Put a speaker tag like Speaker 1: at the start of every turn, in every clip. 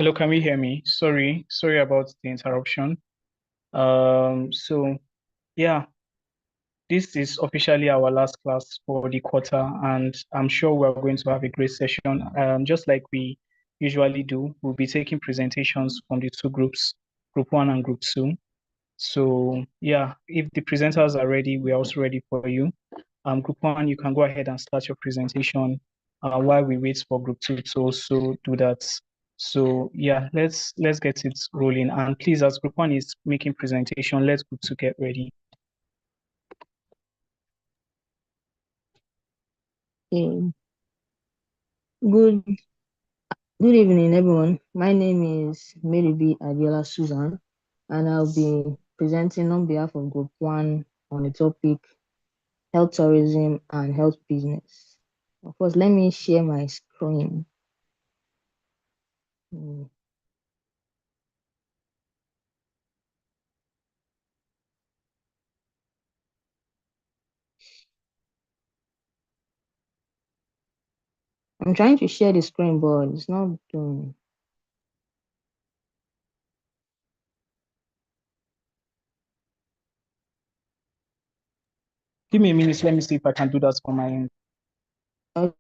Speaker 1: Hello, can you hear me? Sorry about the interruption. So yeah, this is officially our last class for the quarter, and I'm sure we're going to have a great session. Just like we usually do, we'll be taking presentations from the two groups, Group 1 and Group 2. So yeah, if the presenters are ready, we're also ready for you. Group 1, you can go ahead and start your presentation while we wait for Group 2 to also do that. So yeah, let's get it rolling. And please, as Group 1 is making presentation, let's Group 2 get ready.
Speaker 2: Okay. Good good evening, everyone. My name is Mary B. Adiola Susan, and I'll be presenting on behalf of Group 1 on the topic health tourism and health business. Of course, let me share my screen. Mm, I'm trying to share the screen, but it's not doing.
Speaker 1: Give me a minute, let me see if I can do that for my end.
Speaker 2: Okay.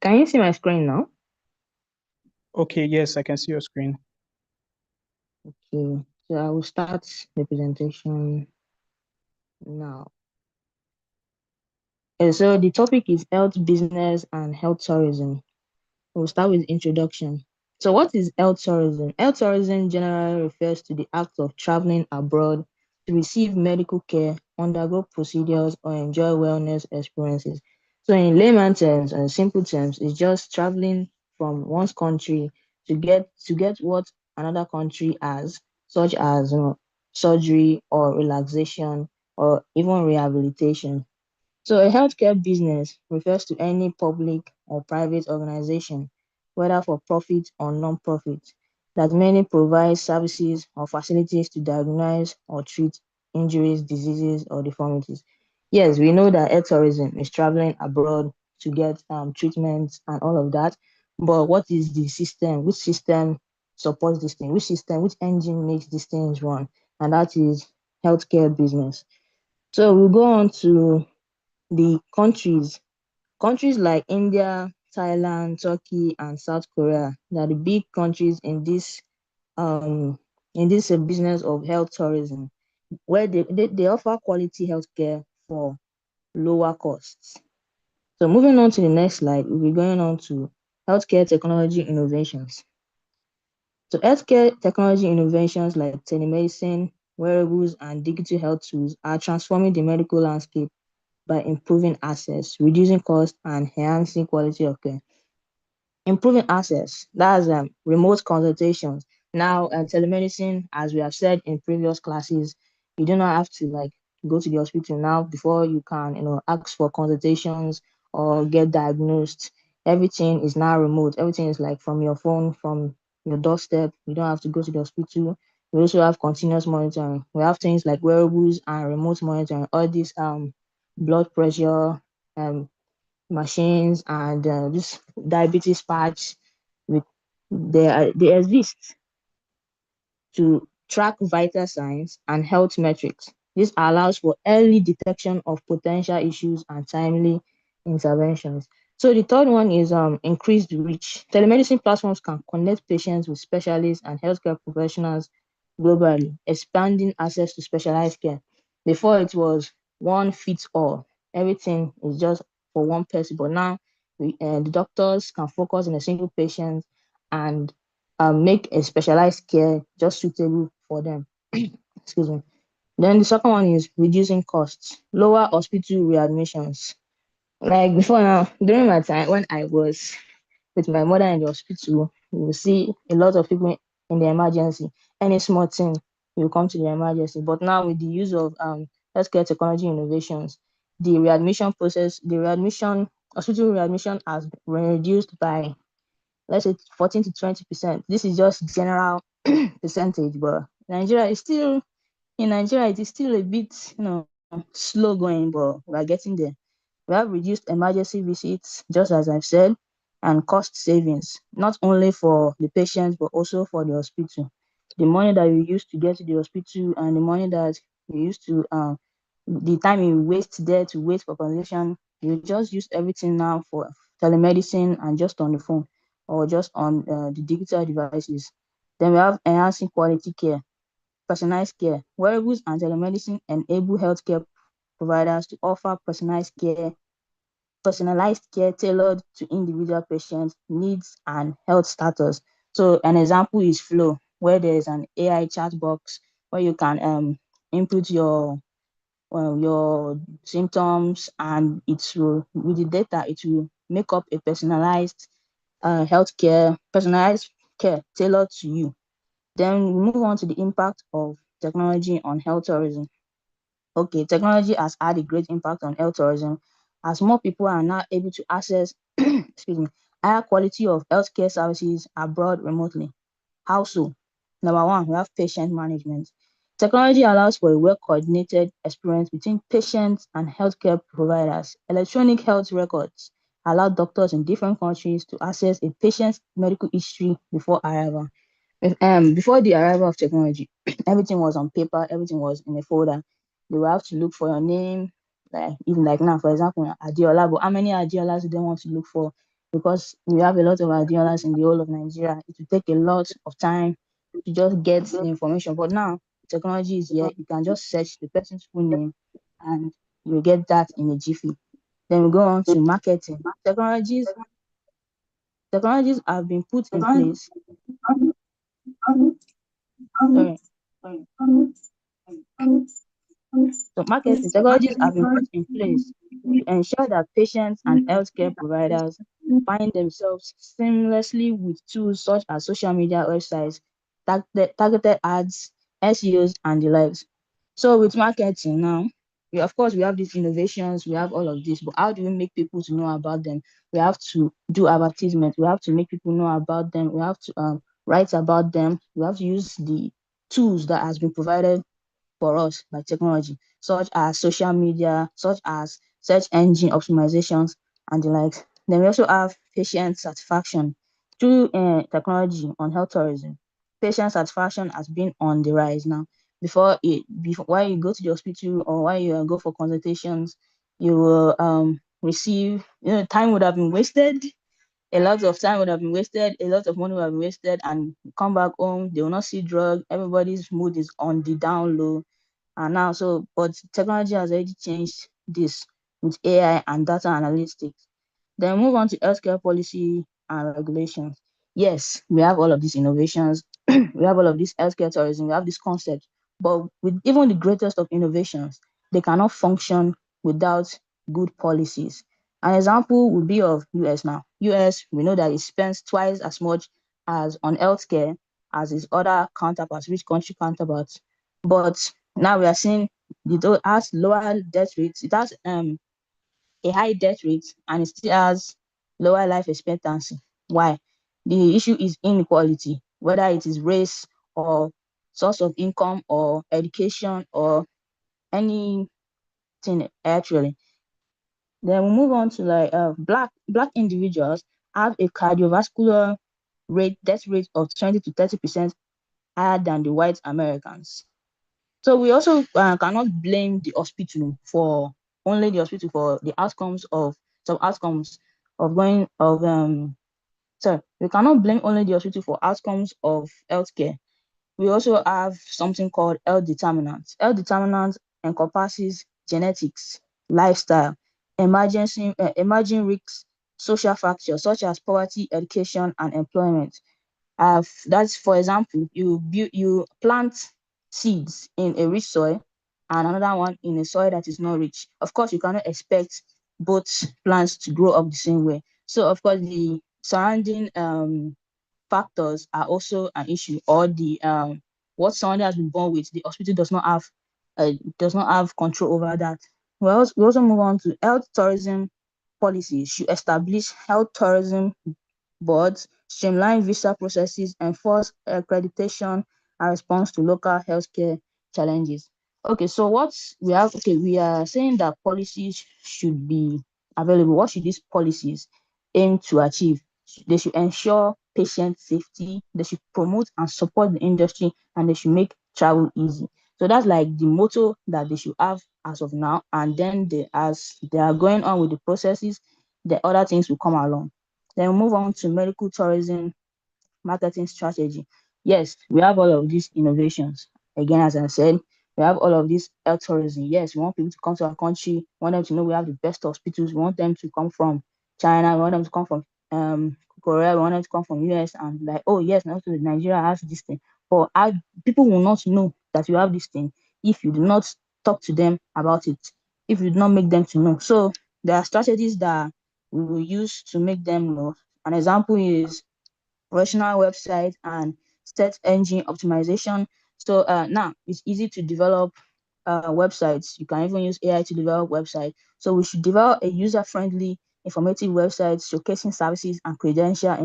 Speaker 2: Can you see my screen now?
Speaker 1: Okay, yes, I can see your screen.
Speaker 2: Okay, so I will start the presentation now. So the topic is health business and health tourism. We'll start with introduction. So what is health tourism? Health tourism generally refers to the act of traveling abroad to receive medical care, undergo procedures, or enjoy wellness experiences. So in layman terms and simple terms, it's just traveling from one's country to get what another country has, such as surgery or relaxation or even rehabilitation. So a healthcare business refers to any public or private organization, whether for profit or non-profit, that mainly provides services or facilities to diagnose or treat injuries, diseases, or deformities. Yes, we know that health tourism is traveling abroad to get treatments and all of that. But what is the system? Which system supports this thing? Which engine makes these things run? And that is healthcare business. So we'll go on to the countries like India, Thailand, Turkey, and South Korea. They are the big countries um in this business of health tourism, where they offer quality healthcare for lower costs. So moving on to the next slide, we'll be going on to healthcare technology innovations. So healthcare technology innovations like telemedicine, wearables, and digital health tools are transforming the medical landscape by improving access, reducing cost, and enhancing quality of care. Improving access, that's remote consultations. Now, telemedicine, as we have said in previous classes, you do not have to like go to the hospital now before you can, ask for consultations or get diagnosed. Everything is now remote. Everything is like from your phone, from your doorstep. You don't have to go to the hospital. We also have continuous monitoring. We have things like wearables and remote monitoring. All these blood pressure, machines, and this diabetes patch with they exist to track vital signs and health metrics. This allows for early detection of potential issues and timely interventions. So the third one is increased reach. Telemedicine platforms can connect patients with specialists and healthcare professionals globally, expanding access to specialized care. Before it was one fits all. Everything is just for one person, but now the doctors can focus on a single patient and make a specialized care just suitable for them. Excuse me. Then the second one is reducing costs, lower hospital readmissions. Like before now, during my time when I was with my mother in the hospital, you will see a lot of people in the emergency. Any small thing, you will come to the emergency. But now with the use of healthcare technology innovations, the readmission hospital readmission has been reduced by, let's say, 14 to 20%. This is just general percentage, but Nigeria is still in Nigeria, it is still a bit, slow going, but we are getting there. We have reduced emergency visits, just as I've said, and cost savings, not only for the patients, but also for the hospital. The money that you used to get to the hospital and the money that you used to, the time you waste there to wait for consultation, you just use everything now for telemedicine and just on the phone or just on the digital devices. Then we have enhancing quality care, personalized care. Wearables and telemedicine enable healthcare providers to offer personalized care tailored to individual patients' needs and health status. So an example is Flow, where there is an AI chat box where you can input your symptoms, and it will, with the data, it will make up a personalized personalized care tailored to you. Then we move on to the impact of technology on health tourism. Okay, technology has had a great impact on health tourism as more people are now able to access excuse me, higher quality of healthcare services abroad remotely. How so? Number one, we have patient management. Technology allows for a well-coordinated experience between patients and healthcare providers. Electronic health records allow doctors in different countries to access a patient's medical history before arrival. Before the arrival of technology, everything was on paper, everything was in a folder. You will have to look for your name, like even like now, for example, Adiola. But how many Adiolas do they want to look for? Because we have a lot of Adiolas in the whole of Nigeria. It will take a lot of time to just get the information. But now technology is here. You can just search the person's full name and you will get that in a jiffy. Then we go on to marketing. Technologies have been put in place. Sorry. So marketing technologies have been put in place to ensure that patients and healthcare providers find themselves seamlessly with tools such as social media websites, targeted ads, SEOs, and the likes. So with marketing now, of course we have these innovations, we have all of this, but how do we make people to know about them? We have to do advertisement, we have to make people know about them, we have to write about them, we have to use the tools that has been provided for us by technology, such as social media, such as search engine optimizations, and the likes. Then we also have patient satisfaction through technology on health tourism. Patient satisfaction has been on the rise now. Before while you go to the hospital or while you go for consultations, you will receive, time would have been wasted, a lot of time would have been wasted, a lot of money would have been wasted, and come back home, they will not see drug, everybody's mood is on the down low. And now, but technology has already changed this with AI and data analytics. Then move on to healthcare policy and regulations. Yes, we have all of these innovations, we have all of this healthcare tourism, we have this concept, but with even the greatest of innovations, they cannot function without good policies. An example would be of US now. US, we know that it spends twice as much as on healthcare as its other counterparts, rich country counterparts. But now we are seeing it has lower death rates. It has a high death rate and it still has lower life expectancy. Why? The issue is inequality, whether it is race or source of income or education or anything actually. Then we move on to like black individuals have a cardiovascular death rate of 20 to 30% higher than the white Americans. So we also cannot blame the hospital for only the hospital for the outcomes of some outcomes of going of sorry, we cannot blame only the hospital for outcomes of healthcare. We also have something called health determinants. Health determinants encompasses genetics, lifestyle, emerging risks, social factors such as poverty, education, and employment. That's, for example, you plant seeds in a rich soil and another one in a soil that is not rich. Of course, you cannot expect both plants to grow up the same way. So of course the surrounding factors are also an issue, or the what somebody has been born with, the hospital does not have control over that. We also move on to health tourism policies should establish health tourism boards, streamline visa processes, enforce accreditation, and response to local healthcare challenges. Okay, so what we have, okay, we are saying that policies should be available. What should these policies aim to achieve? They should ensure patient safety, they should promote and support the industry, and they should make travel easy. So that's like the motto that they should have as of now. And then as they are going on with the processes, the other things will come along. Then we move on to medical tourism marketing strategy. Yes, we have all of these innovations. Again, as I said, we have all of this health tourism. Yes, we want people to come to our country. We want them to know we have the best hospitals. We want them to come from China. We want them to come from Korea. We want them to come from US. And like, oh yes, now Nigeria has this thing. But people will not know that you have this thing if you do not talk to them about it. If you do not make them to know. So there are strategies that we will use to make them know. An example is rational website and search engine optimization. So now it's easy to develop websites. You can even use AI to develop websites. So we should develop a user-friendly, informative website showcasing services and credentials.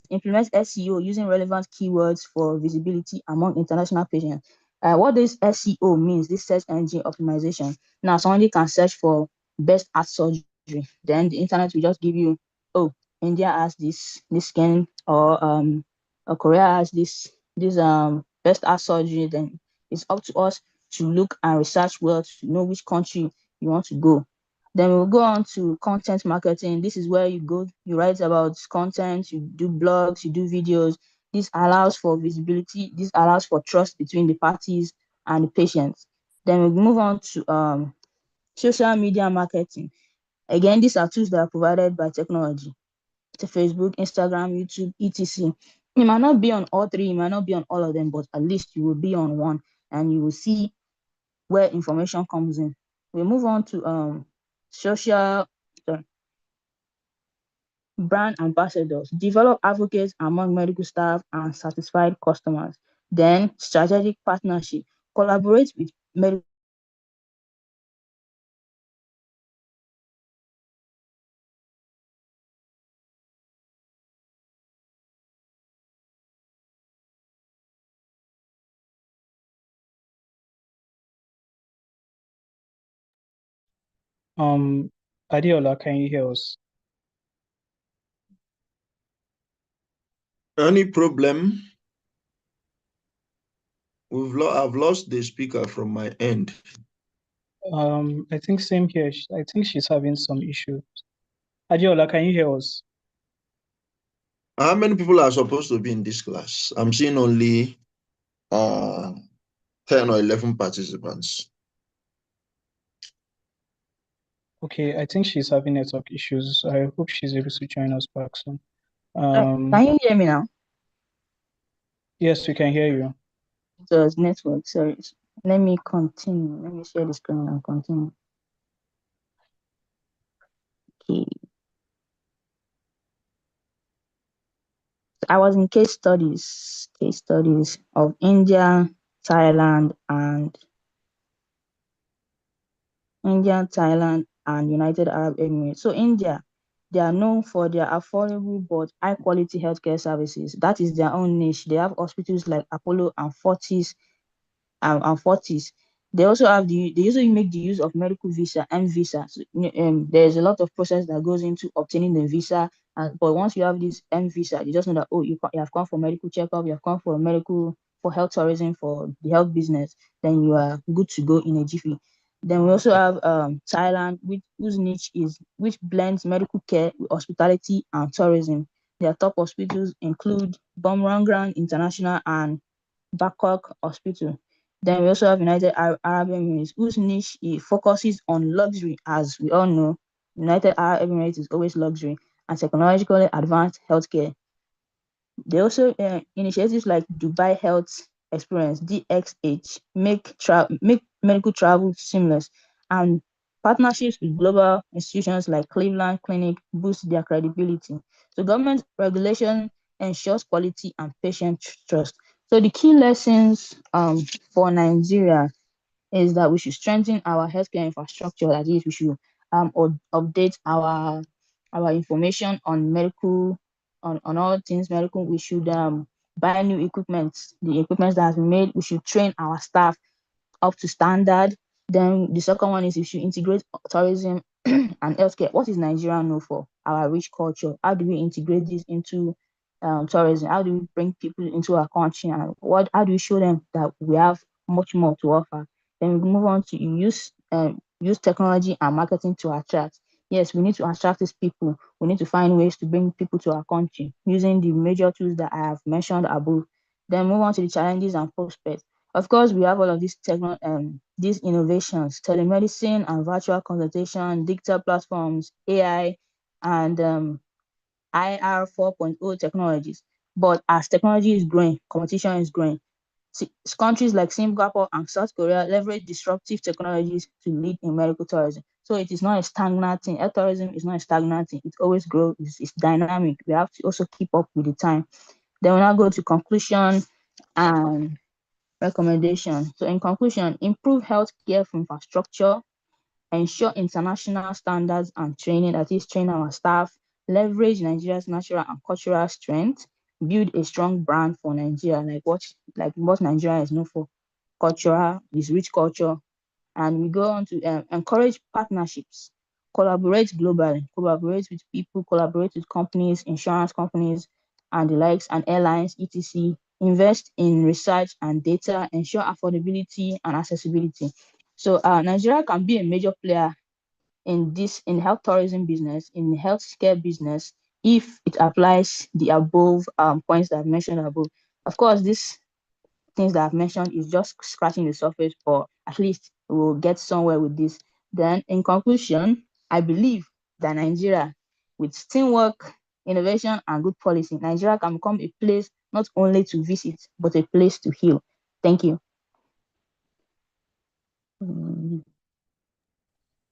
Speaker 2: Implement SEO using relevant keywords for visibility among international patients. What this SEO means, this search engine optimization. Now somebody can search for best at surgery. Then the internet will just give you, oh, India has this skin, or Korea has this best at surgery. Then it's up to us to look and research well to know which country you want to go. Then we'll go on to content marketing. This is where you go, you write about content, you do blogs, you do videos. This allows for visibility, this allows for trust between the parties and the patients. Then we move on to social media marketing. Again, these are tools that are provided by technology. To Facebook, Instagram, YouTube, etc. You might not be on all three, you might not be on all of them, but at least you will be on one and you will see where information comes in. We move on to social sorry, brand ambassadors. Develop advocates among medical staff and satisfied customers. Then strategic partnership. Collaborate with medical
Speaker 1: Um, Adiola, can you hear us?
Speaker 3: Any problem? I've lost the speaker from my end.
Speaker 1: I think same here. I think she's having some issues. Adiola, can you hear us?
Speaker 3: How many people are supposed to be in this class? I'm seeing only 10 or 11 participants.
Speaker 1: Okay, I think she's having network issues. I hope she's able to join us back soon.
Speaker 2: Can you hear me now?
Speaker 1: Yes, we can hear you.
Speaker 2: It was network, sorry. Let me continue. Let me share the screen and continue. Okay. I was in case studies of India, Thailand, and United Arab Emirates. So India, they are known for their affordable but high quality healthcare services. That is their own niche. They have hospitals like Apollo and Fortis. They also they usually make the use of medical visa and visa. So, there's a lot of process that goes into obtaining the visa. But once you have this M visa, you just know that, oh, you have come for medical checkup, you have come for health tourism, for the health business, then you are good to go in a jiffy. Then we also have Thailand, whose niche is which blends medical care with hospitality and tourism. Their top hospitals include Bumrungrang International and Bangkok Hospital. Then we also have United Arab Emirates, whose niche focuses on luxury. As we all know, United Arab Emirates is always luxury and technologically advanced healthcare. They also initiatives like Dubai Health Experience (DXH) make medical travel seamless, and partnerships with global institutions like Cleveland Clinic boost their credibility. So government regulation ensures quality and patient trust. So the key lessons for Nigeria is that we should strengthen our healthcare infrastructure. That is, we should or update our information on medical, on all things medical. We should buy new equipment, the equipment that has been made. We should train our staff up to standard. Then the second one is we should integrate tourism and healthcare. What is Nigeria known for? Our rich culture. How do we integrate this into tourism? How do we bring people into our country, and how do we show them that we have much more to offer? Then we move on to use technology and marketing to attract. Yes, we need to attract these people. We need to find ways to bring people to our country using the major tools that I have mentioned above. Then move on to the challenges and prospects. Of course, we have all of these innovations: telemedicine and virtual consultation, digital platforms, AI, and IR 4.0 technologies. But as technology is growing, competition is growing. Countries like Singapore and South Korea leverage disruptive technologies to lead in medical tourism. So it is not a stagnant thing. Health tourism is not a stagnant thing. It always grows. It's dynamic. We have to also keep up with the time. Then we now go to conclusion and recommendation. So in conclusion, improve healthcare infrastructure, ensure international standards and training, that is, train our staff, leverage Nigeria's natural and cultural strength, build a strong brand for Nigeria, like what Nigeria is known for, cultural, is rich culture. And we go on to encourage partnerships, collaborate globally, collaborate with people, collaborate with companies, insurance companies, and the likes, and airlines, etc. Invest in research and data, ensure affordability and accessibility. So Nigeria can be a major player in health tourism business, in healthcare business, if it applies the above points that I've mentioned above. Of course, these things that I've mentioned is just scratching the surface, but at least we'll get somewhere with this. Then, in conclusion, I believe that Nigeria, with teamwork, innovation, and good policy, Nigeria can become a place not only to visit, but a place to heal. Thank you.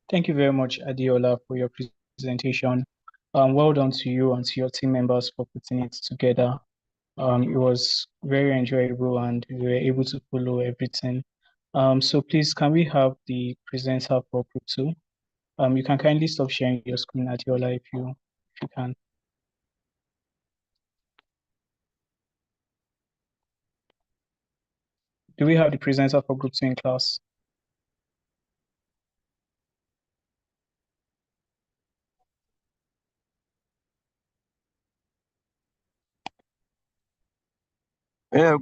Speaker 1: Thank you very much, Adiola, for your presentation. Well done to you and to your team members for putting it together. It was very enjoyable and we were able to follow everything. So please, can we have the presenter for group 2? You can kindly stop sharing your screen, Adiola, if you can. Do we have the presenter for group 2 in class?
Speaker 3: Yeah,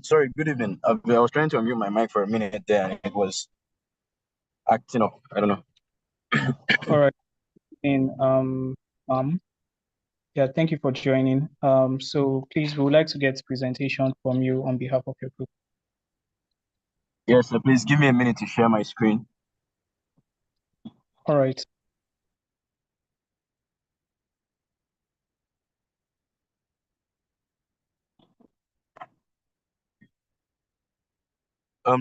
Speaker 3: sorry, good evening. I was trying to unmute my mic for a minute there and it was acting up. I don't know.
Speaker 1: All right. Yeah, thank you for joining. So please, we would like to get presentation from you on behalf of your group.
Speaker 3: Yes, so please give me a minute to share my screen.
Speaker 1: All right.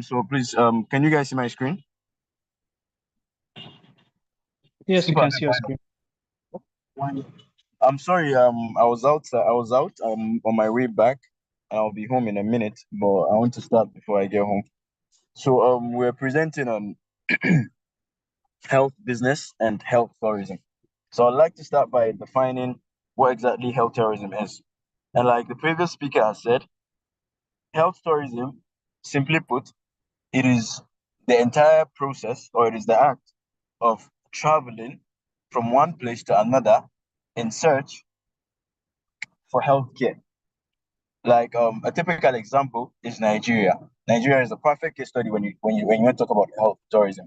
Speaker 3: So please, can you guys see my screen?
Speaker 1: Yes, we
Speaker 3: Super.
Speaker 1: can see your screen.
Speaker 3: I'm sorry, I was out on my way back and I'll be home in a minute, but I want to start before I get home. So we're presenting on health business and health tourism. So I'd like to start by defining what exactly health tourism is. And like the previous speaker has said, health tourism, simply put, it is the entire process, or it is the act of traveling from one place to another in search for healthcare. Like a typical example is Nigeria. Nigeria is a perfect case study when you want to talk about health tourism.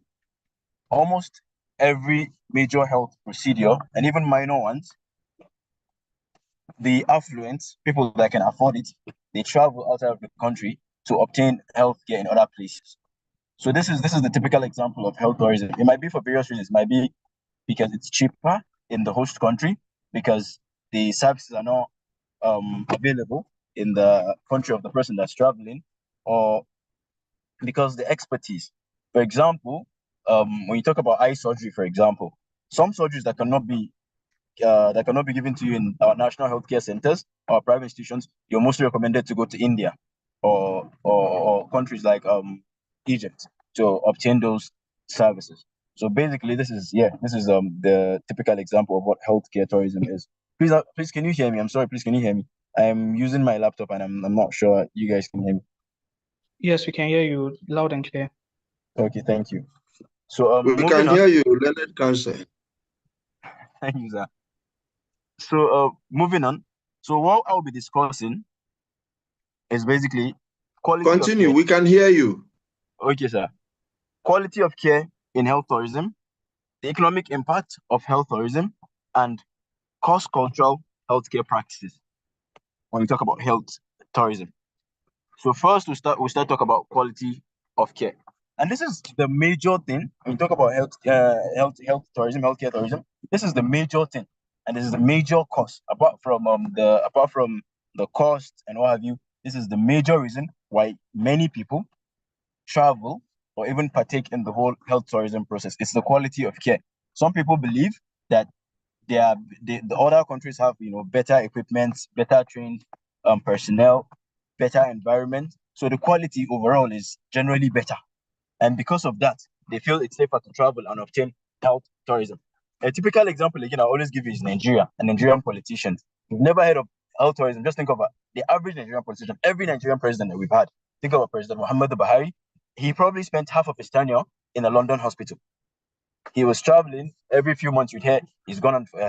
Speaker 3: Almost every major health procedure and even minor ones, the affluent people that can afford it, they travel outside of the country to obtain healthcare in other places. So this is the typical example of health tourism. It might be for various reasons. It might be because it's cheaper in the host country because the services are not available in the country of the person that's traveling, or because the expertise. For example, when you talk about eye surgery, for example, some surgeries that cannot be given to you in our national healthcare centers or private institutions, you're mostly recommended to go to India or countries like Egypt to obtain those services. So basically, this is the typical example of what healthcare tourism is. Please, can you hear me? I'm sorry, please, can you hear me? I'm using my laptop and I'm not sure you guys can hear me.
Speaker 1: Yes, we can hear you loud and clear.
Speaker 3: Okay, thank you. So
Speaker 4: We
Speaker 3: moving
Speaker 4: can
Speaker 3: on.
Speaker 4: hear you, Leonard Counsel.
Speaker 3: Thank you, sir. So moving on. So what I'll be discussing is basically quality of
Speaker 4: Continue,
Speaker 3: care.
Speaker 4: we can hear you.
Speaker 3: Okay, sir. Quality of care in health tourism, the economic impact of health tourism, and cross-cultural healthcare practices when we talk about health tourism. So first we start talk about quality of care. And this is the major thing when we talk about health tourism, healthcare tourism. This is the major thing, and this is the major cost apart from the cost and what have you. This is the major reason why many people travel or even partake in the whole health tourism process. It's the quality of care. Some people believe that the other countries have better equipment, better trained personnel, better environment. So the quality overall is generally better. And because of that, they feel it's safer to travel and obtain health tourism. A typical example, again, I always give you is Nigeria and Nigerian politicians. You've never heard of health tourism. Just think of the average Nigerian politician, every Nigerian president that we've had. Think of President Muhammad Buhari. He probably spent half of his tenure in a London hospital. He was traveling every few months. You'd hear he's gone on for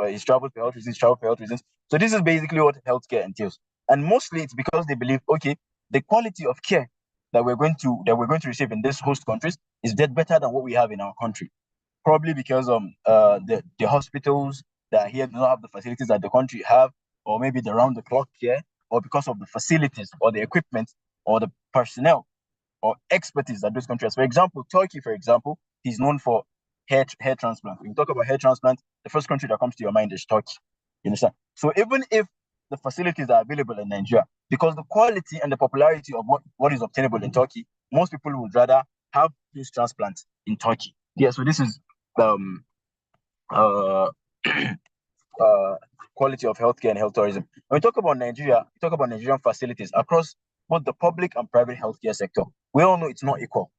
Speaker 3: he's traveled for health reasons, traveled for health reasons. So this is basically what healthcare entails, and mostly it's because they believe, okay, the quality of care that we're going to receive in these host countries is better than what we have in our country. Probably because the hospitals that are here do not have the facilities that the country have, or maybe the round the clock care, or because of the facilities or the equipment or the personnel or expertise that those countries. For example, Turkey, for example, is known for hair transplant. When you talk about hair transplant, the first country that comes to your mind is Turkey. You understand? So even if the facilities are available in Nigeria, because the quality and the popularity of what is obtainable in Turkey, most people would rather have this transplant in Turkey. Yeah, so this is uh, quality of healthcare and health tourism. When we talk about Nigeria, we talk about Nigerian facilities across both the public and private healthcare sector. We all know it's not equal.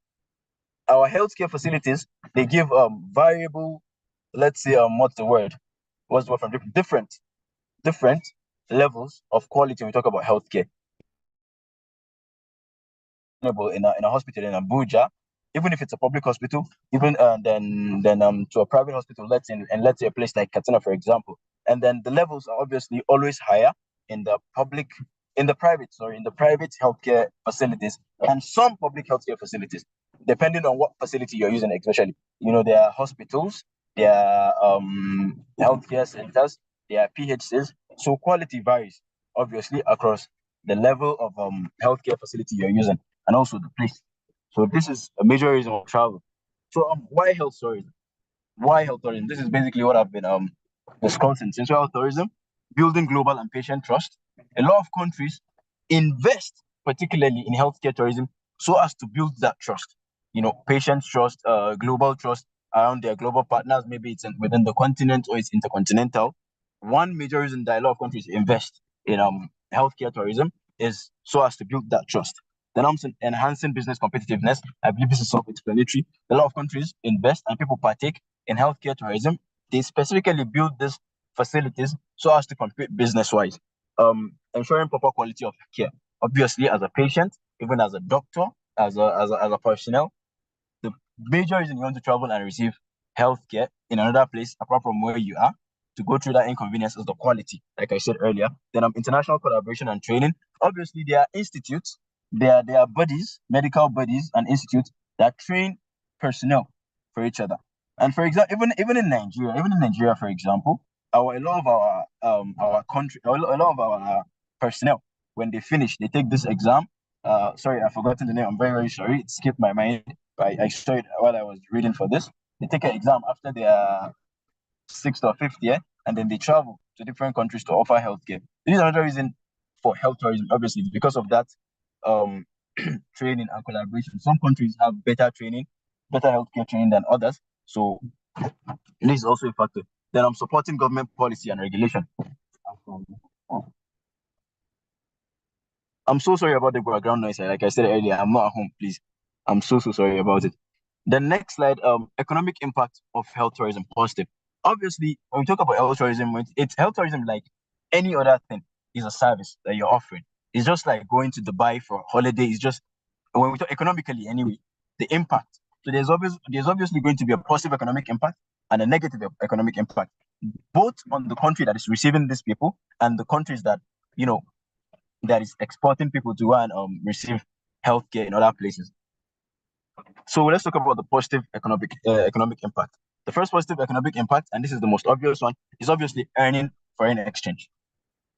Speaker 3: Our healthcare facilities, they give variable, let's say what's the word? What's the word from different levels of quality when we talk about healthcare. In a hospital in Abuja, even if it's a public hospital, even then to a private hospital, let's say a place like Katsina, for example, and then the levels are obviously always higher in the private healthcare facilities and some public healthcare facilities, depending on what facility you're using, especially. There are hospitals, there are healthcare centers, there are PHCs, so quality varies obviously across the level of healthcare facility you're using and also the place. So this is a major reason of travel. So why health tourism? Why health tourism? This is basically what I've been discussing. Since health tourism, building global and patient trust. A lot of countries invest particularly in healthcare tourism so as to build that trust. Patient trust, global trust around their global partners. Maybe it's within the continent or it's intercontinental. One major reason that a lot of countries invest in healthcare tourism is so as to build that trust. Then also enhancing business competitiveness. I believe this is self-explanatory. A lot of countries invest and people partake in healthcare tourism. They specifically build these facilities so as to compete business-wise, ensuring proper quality of care. Obviously, as a patient, even as a doctor, as a personnel, the major reason you want to travel and receive healthcare in another place apart from where you are to go through that inconvenience is the quality, like I said earlier. Then international collaboration and training. Obviously, there are institutes, there are bodies, medical bodies and institutes that train personnel for each other. And for example, even in Nigeria, for example, a lot of our country, a lot of our personnel, when they finish, they take this exam. Sorry, I've forgotten the name. I'm very, very sorry. It skipped my mind. I saw it while I was reading for this. They take an exam after their sixth or fifth year, and then they travel to different countries to offer healthcare. This is another reason for health tourism, obviously, because of that um, training and collaboration. Some countries have better training, better healthcare training than others. So this is also a factor. Then I'm supporting government policy and regulation. I'm so sorry about the background noise. Like I said earlier, I'm not at home, please. I'm so sorry about it. The next slide, economic impact of health tourism, positive. Obviously, when we talk about health tourism, it's health tourism like any other thing is a service that you're offering. It's just like going to Dubai for a holiday. It's just when we talk economically anyway, the impact. So there's obviously going to be a positive economic impact and a negative economic impact, both on the country that is receiving these people and the countries that that is exporting people to go and receive healthcare in other places. So let's talk about the positive economic impact. The first positive economic impact, and this is the most obvious one, is obviously earning foreign exchange.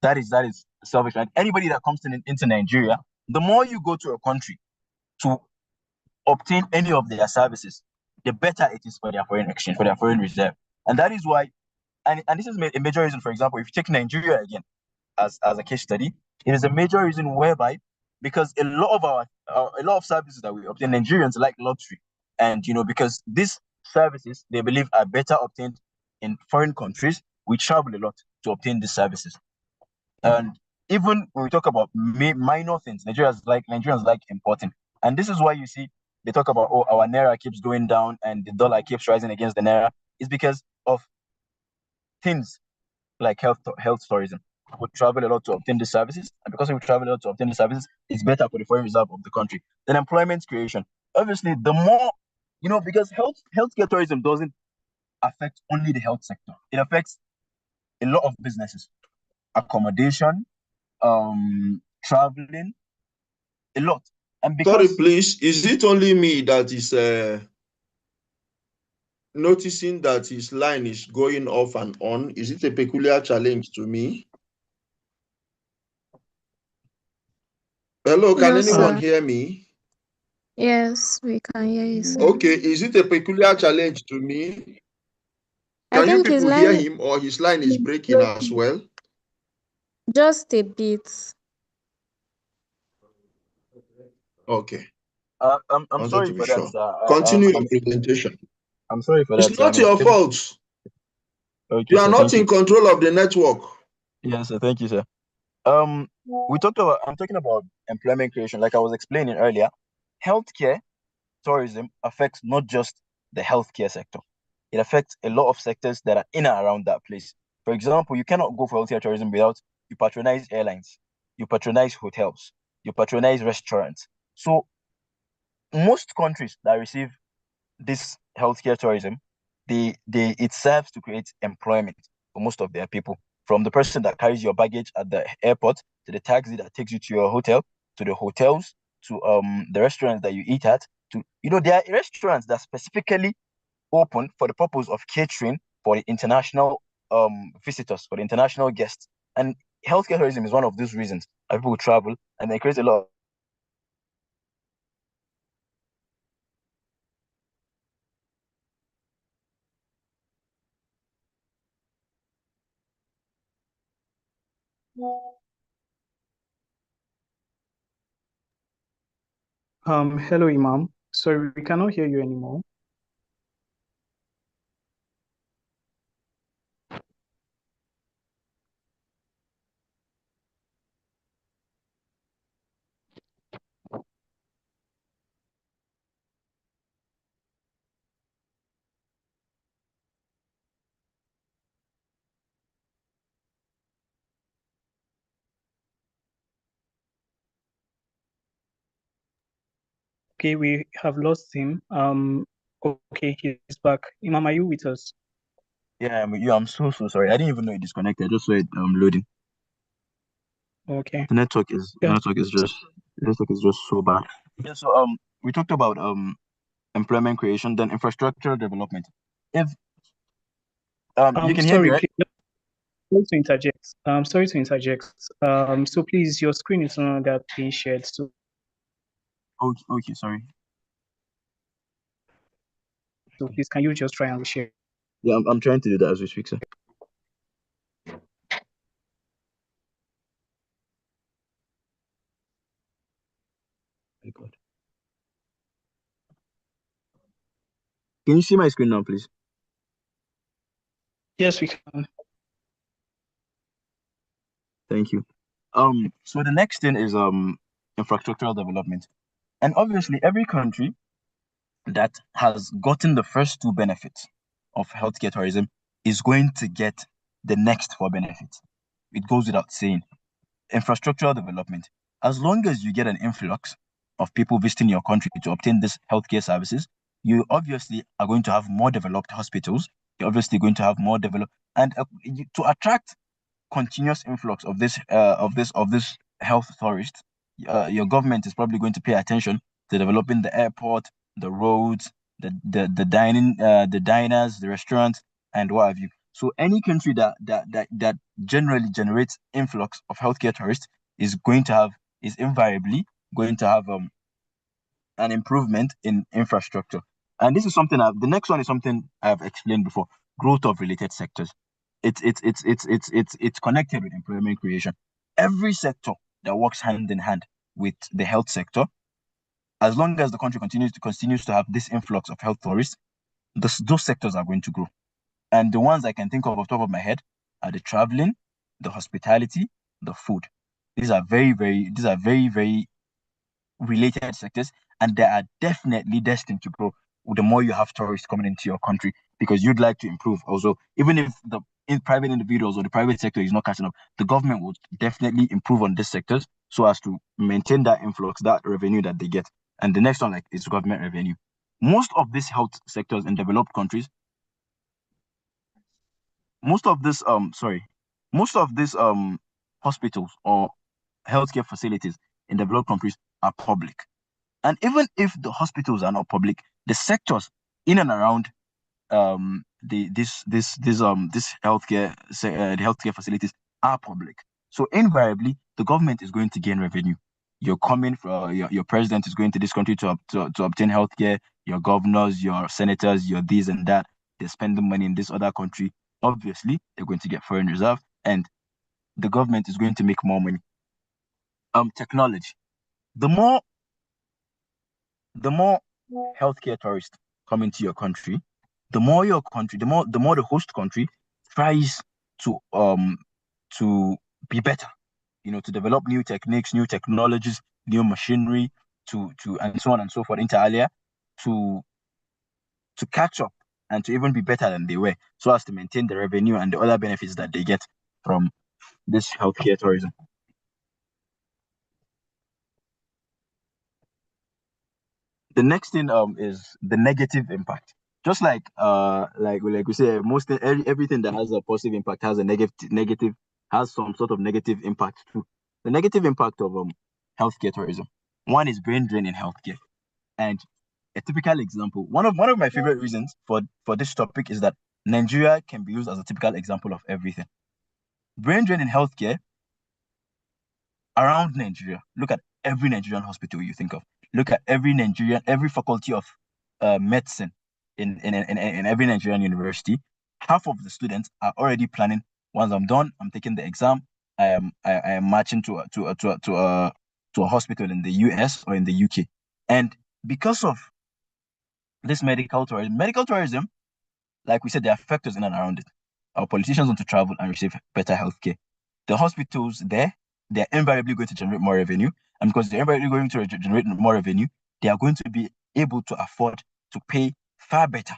Speaker 3: That is self-explanatory. Anybody that comes into Nigeria, the more you go to a country to obtain any of their services, the better it is for their foreign exchange, for their foreign reserve. And that is why, and this is a major reason, for example, if you take Nigeria again as a case study, it is a major reason whereby, because a lot of services that we obtain, Nigerians like luxury. And because these services they believe are better obtained in foreign countries, we travel a lot to obtain these services. And even when we talk about minor things, Nigerians like importing. And this is why you see they talk about, oh, our naira keeps going down and the dollar keeps rising against the naira. It's because of things like health tourism. We travel a lot to obtain the services, and because we travel a lot to obtain the services, it's better for the foreign reserve of the country. Then employment creation. Obviously, the more because healthcare tourism doesn't affect only the health sector. It affects a lot of businesses, accommodation, traveling, a lot. And
Speaker 4: Sorry,
Speaker 3: because
Speaker 4: please. Is it only me that is noticing that his line is going off and on? Is it a peculiar challenge to me? Hello, can
Speaker 5: No,
Speaker 4: anyone
Speaker 5: sir.
Speaker 4: hear me?
Speaker 5: Yes, we can hear you, sir.
Speaker 4: Okay, is it a peculiar challenge to me?
Speaker 5: I
Speaker 4: Can you
Speaker 5: think his
Speaker 4: people hear
Speaker 5: line
Speaker 4: him, or his line is breaking as well?
Speaker 5: just a bit.
Speaker 4: Okay,
Speaker 3: I'm
Speaker 4: wanted
Speaker 3: sorry
Speaker 4: to be
Speaker 3: for that,
Speaker 4: sure.
Speaker 3: sir.
Speaker 4: Continue your presentation.
Speaker 3: I'm sorry for that,
Speaker 4: It's
Speaker 3: sir.
Speaker 4: not your fault.
Speaker 3: Okay,
Speaker 4: You are
Speaker 3: sir.
Speaker 4: not
Speaker 3: Thank you.
Speaker 4: in control of the network.
Speaker 3: Yes, sir. Thank you, sir. I'm talking about employment creation, like I was explaining earlier. Healthcare tourism affects not just the healthcare sector. It affects a lot of sectors that are in and around that place. For example, you cannot go for healthcare tourism without you patronize airlines, you patronize hotels, you patronize restaurants. So most countries that receive this healthcare tourism, it serves to create employment for most of their people. From the person that carries your baggage at the airport, to the taxi that takes you to your hotel, to the hotels, to the restaurants that you eat at, to there are restaurants that specifically open for the purpose of catering for the international visitors, for the international guests. And healthcare tourism is one of those reasons that people travel, and they create a lot.
Speaker 1: Hello, Imam. Sorry, we cannot hear you anymore. Okay, we have lost him. Okay, he's back. Imam, are you with us?
Speaker 3: Yeah, I'm so sorry. I didn't even know it disconnected. I just saw it loading.
Speaker 1: Okay.
Speaker 3: The network is
Speaker 1: Yeah.
Speaker 3: just so bad. Yeah, so we talked about employment creation, then infrastructure development. If you can hear me,
Speaker 1: Sorry,
Speaker 3: right?
Speaker 1: sorry to interject. Sorry to interject. So please, your screen is no longer being shared. So
Speaker 3: Okay, sorry.
Speaker 1: please, can you just try and share?
Speaker 3: Yeah, I'm trying to do that as we speak, sir. My God. Can you see my screen now, please?
Speaker 1: Yes, we can.
Speaker 3: Thank you. So the next thing is infrastructural development. And obviously every country that has gotten the first two benefits of healthcare tourism is going to get the next four benefits. It goes without saying. Infrastructural development. As long as you get an influx of people visiting your country to obtain these healthcare services, you obviously are going to have more developed hospitals. You're obviously going to have more developed, and to attract continuous influx of this health tourists, your government is probably going to pay attention to developing the airport, the roads, the dining, the diners, the restaurants, and what have you. So any country that generally generates influx of healthcare tourists is invariably going to have an improvement in infrastructure. And this is something the next one is something I've explained before: growth of related sectors. It's connected with employment creation. Every sector that works hand in hand with the health sector, as long as the country continues to have this influx of health tourists, those sectors are going to grow. And the ones I can think of off the top of my head are the traveling, the hospitality, the food. These are very related sectors, and they are definitely destined to grow the more you have tourists coming into your country, because you'd like to improve also. Even if the private individuals or the private sector is not catching up, the government will definitely improve on these sectors so as to maintain that influx, that revenue that they get. And the next one is government revenue. Most of these health sectors in developed countries, most of this most of these hospitals or healthcare facilities in developed countries are public. And even if the hospitals are not public, the sectors in and around this the healthcare facilities are public. So invariably, the government is going to gain revenue. You're coming from your president is going to this country to obtain healthcare. Your governors, your senators, your this and that. They're spending money in this other country. Obviously, they're going to get foreign reserve, and the government is going to make more money. Technology. The more healthcare tourists come into your country, the more the host country tries to be better, to develop new techniques, new technologies, new machinery, to and so on and so forth, inter alia, to catch up and to even be better than they were, so as to maintain the revenue and the other benefits that they get from this healthcare tourism. The next thing is the negative impact. Just like we say, everything that has a positive impact has a negative has some sort of negative impact too. The negative impact of healthcare tourism. One is brain drain in healthcare. And a typical example, one of my favorite reasons for this topic is that Nigeria can be used as a typical example of everything. Brain drain in healthcare around Nigeria. Look at every Nigerian hospital you think of. Look at every faculty of medicine in every Nigerian university. Half of the students are already planning. Once I'm done, I'm taking the exam. I am marching to a hospital in the US or in the UK. And because of this medical tourism, like we said, there are factors in and around it. Our politicians want to travel and receive better healthcare. The hospitals they're invariably going to generate more revenue. And because they're invariably going to generate more revenue, they are going to be able to afford to pay far better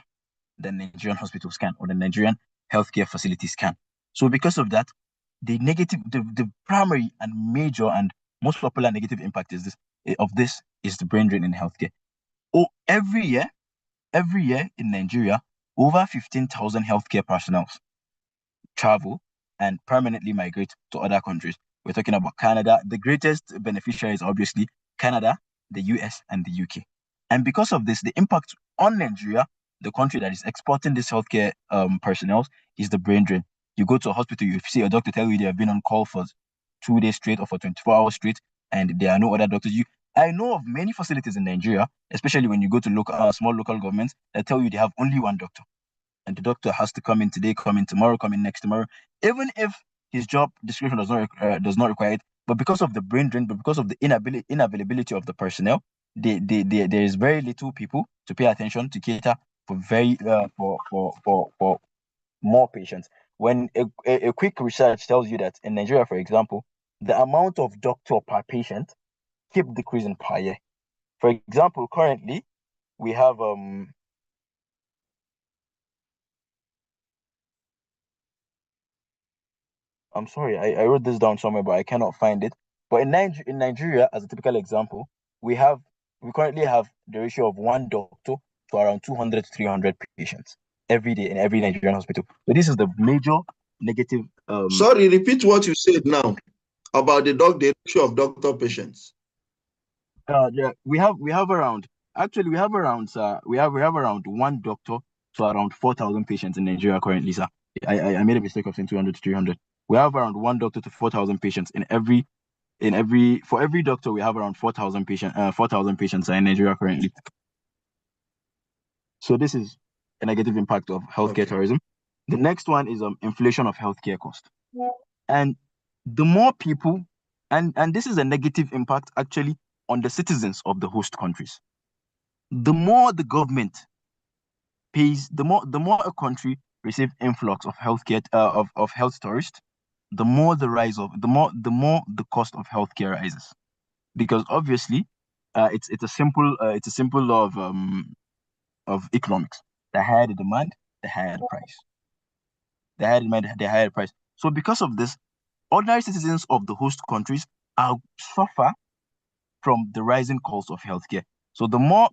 Speaker 3: than Nigerian hospitals can, or the Nigerian healthcare facilities can. So because of that, the primary and major and most popular negative impact is the brain drain in healthcare. Oh, every year in Nigeria, over 15,000 healthcare personnel travel and permanently migrate to other countries. We're talking about Canada. The greatest beneficiaries, obviously, Canada, the US, and the UK. And because of this, the impact on Nigeria, the country that is exporting this healthcare personnel, is the brain drain. You go to a hospital, you see a doctor tell you they have been on call for 2 days straight or for 24 hours straight, and there are no other doctors. I know of many facilities in Nigeria, especially when you go to small local governments, that tell you they have only one doctor, and the doctor has to come in today, come in tomorrow, come in next tomorrow, even if his job description does not require it. But because of the brain drain, but because of the inavailability of the personnel, there is very little people to pay attention to cater for for more patients. When a quick research tells you that in Nigeria, for example, the amount of doctor per patient keep decreasing per year. For example, currently we have I'm sorry, I wrote this down somewhere, but I cannot find it. But in Nigeria, as a typical example, we currently have the ratio of one doctor to around 200 to 300 patients every day in every Nigerian hospital. So this is the major negative.
Speaker 4: Sorry, repeat what you said now about the ratio of doctor patients.
Speaker 3: Yeah, we have around one doctor to around 4,000 patients in Nigeria currently, sir. I made a mistake of saying 200 to 300. We have around one doctor to 4,000 patients for every doctor. We have around 4,000 patients in Nigeria currently. So this is a negative impact of healthcare tourism. The next one is inflation of healthcare cost. And the more people, and this is a negative impact actually on the citizens of the host countries. The more the government pays, the more a country receives influx of healthcare of health tourists, the more the more the cost of healthcare rises. Because obviously, it's a simple law of economics. The higher the demand, the higher the price. The higher demand, the higher the price. So because of this, ordinary citizens of the host countries are suffer from the rising cost of healthcare. So the more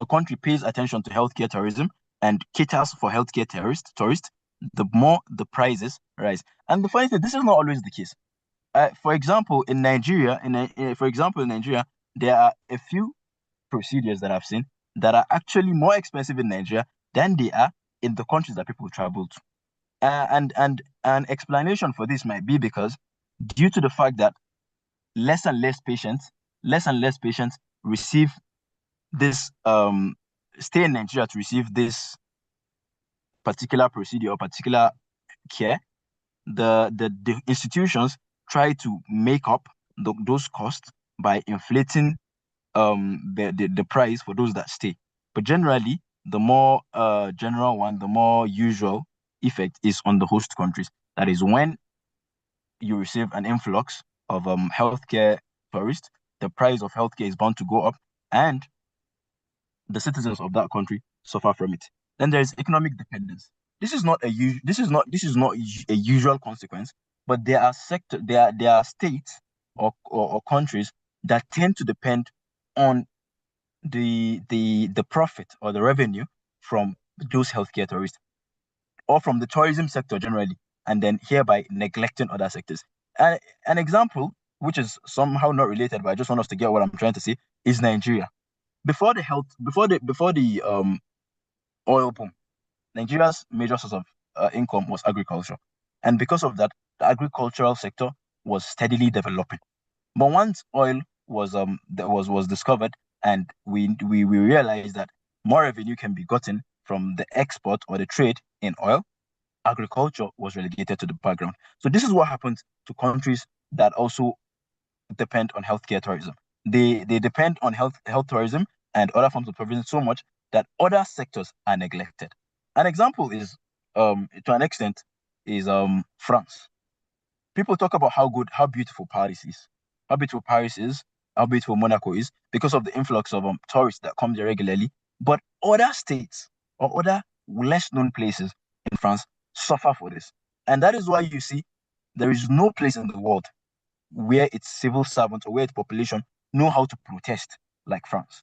Speaker 3: a country pays attention to healthcare tourism and caters for healthcare tourists, the more the prices rise. And the funny thing, this is not always the case. For example, in Nigeria, there are a few procedures that I've seen that are actually more expensive in Nigeria than they are in the countries that people travel to. And an explanation for this might be because due to the fact that less and less patients receive this stay in Nigeria to receive this particular procedure or particular care, the institutions try to make up those costs by inflating the price for those that stay. But generally, the more general one, the more usual effect is on the host countries. That is when you receive an influx of healthcare tourists, the price of healthcare is bound to go up, and the citizens of that country suffer from it. Then there is economic dependence. This is not a usual consequence, but there are states or countries that tend to depend on the profit or the revenue from those healthcare tourists or from the tourism sector generally, and then hereby neglecting other sectors. An example, which is somehow not related, but I just want us to get what I'm trying to say, is Nigeria. Before the oil boom, Nigeria's major source of income was agriculture, and because of that, the agricultural sector was steadily developing. But once oil was discovered, and we realized that more revenue can be gotten from the export or the trade in oil, agriculture was relegated to the background. So this is what happens to countries that also depend on healthcare tourism. They depend on health tourism and other forms of tourism so much that other sectors are neglected. An example is to an extent is France. People talk about how beautiful Paris is, how beautiful Paris is, how beautiful Monaco is because of the influx of tourists that come there regularly. But other states or other less known places in France suffer for this, and that is why you see there is no place in the world where its civil servants or where its population know how to protest like France.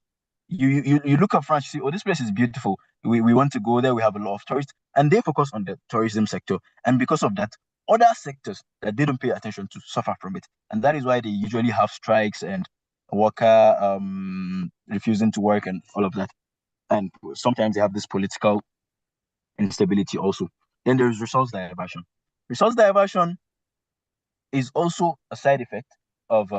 Speaker 3: You look at France, you see, oh, this place is beautiful. We want to go there. We have a lot of tourists, and they focus on the tourism sector. And because of that, other sectors that they don't pay attention to suffer from it. And that is why they usually have strikes and worker refusing to work and all of that. And sometimes they have this political instability also. Then there is resource diversion. Resource diversion is also a side effect of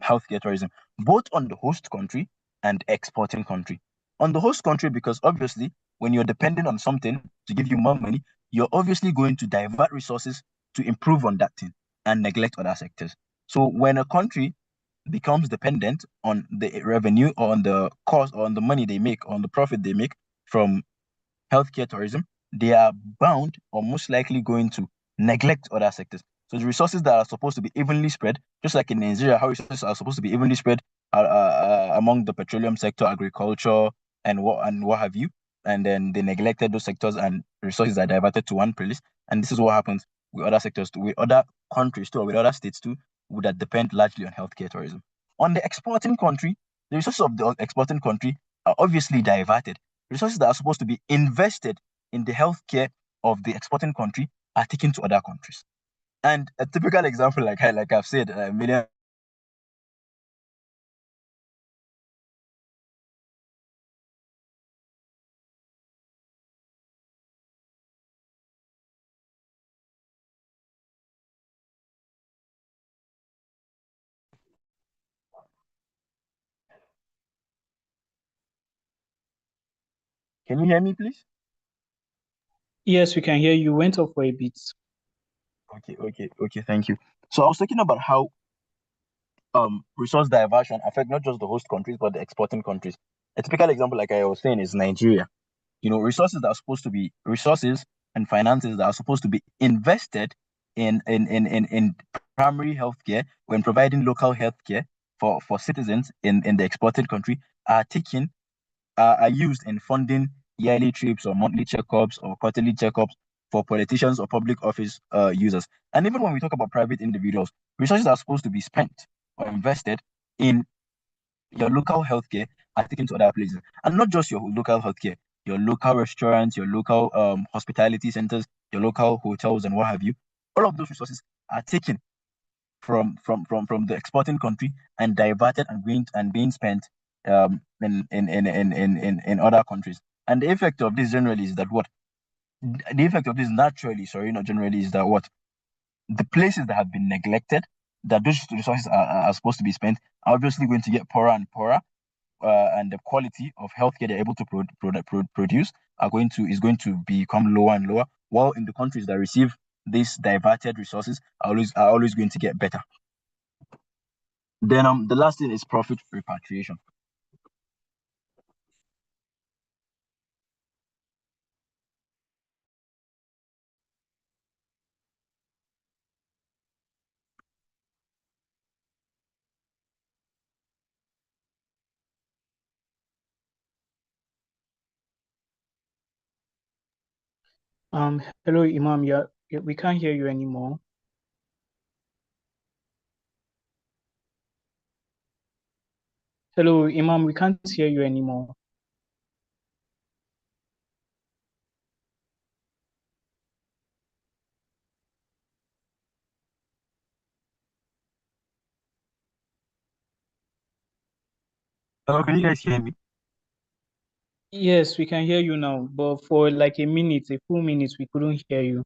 Speaker 3: healthcare tourism, both on the host country and exporting country. On the host country, because obviously when you're dependent on something to give you more money, you're obviously going to divert resources to improve on that thing and neglect other sectors. So when a country becomes dependent on the revenue or on the cost or on the money they make, on the profit they make from healthcare tourism, they are bound or most likely going to neglect other sectors. So the resources that are supposed to be evenly spread, just like in Nigeria, how resources are supposed to be evenly spread among the petroleum sector, agriculture, and what have you. And then they neglected those sectors, and resources are diverted to one place. And this is what happens with other sectors too, with other countries too, or with other states too, that depend largely on healthcare tourism. On the exporting country, the resources of the exporting country are obviously diverted. Resources that are supposed to be invested in the healthcare of the exporting country are taken to other countries. And a typical example, like I've said a million. Can you hear me, please?
Speaker 1: Yes, we can hear you. Went off for a bit.
Speaker 3: Okay. Thank you. So I was talking about how resource diversion affect not just the host countries but the exporting countries. A typical example, like I was saying, is Nigeria. Resources that are supposed to be resources and finances that are supposed to be invested in primary healthcare when providing local healthcare for citizens in the exporting country are taken are used in funding yearly trips or monthly checkups or quarterly checkups for politicians or public office users. And even when we talk about private individuals, resources are supposed to be spent or invested in your local healthcare are taken to other places. And not just your local healthcare, your local restaurants, your local hospitality centers, your local hotels, and what have you. All of those resources are taken from the exporting country and diverted and being spent in other countries. And the effect of this generally is that what the effect of this naturally, sorry, not generally, is that what the places that have been neglected, that those resources are supposed to be spent, are obviously going to get poorer and poorer, and the quality of healthcare they're able to produce is going to become lower and lower. While in the countries that receive these diverted resources are always going to get better. Then the last thing is profit repatriation.
Speaker 1: Hello, Imam. Yeah, we can't hear you anymore. Hello, Imam. We can't hear you anymore.
Speaker 3: Hello, can you guys hear me?
Speaker 1: Yes, we can hear you now, but for like a full minute, we couldn't hear you.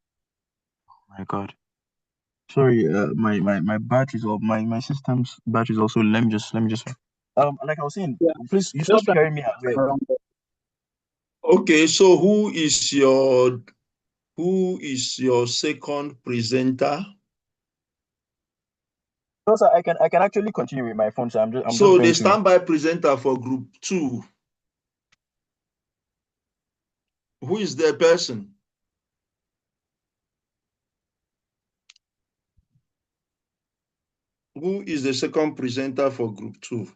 Speaker 3: Oh my God. Sorry, my battery's all my system's battery's also. Let me just like I was saying,
Speaker 1: Yeah,
Speaker 3: please, you're supposed
Speaker 1: just
Speaker 3: to be
Speaker 1: try
Speaker 3: hearing me well.
Speaker 1: around there.
Speaker 4: Okay, so who is your second presenter?
Speaker 3: No, sir, I can actually continue with my phone, so I'm just
Speaker 4: So
Speaker 3: going
Speaker 4: the
Speaker 3: to.
Speaker 4: standby presenter for group 2, who is the person? Who is the second presenter for group 2?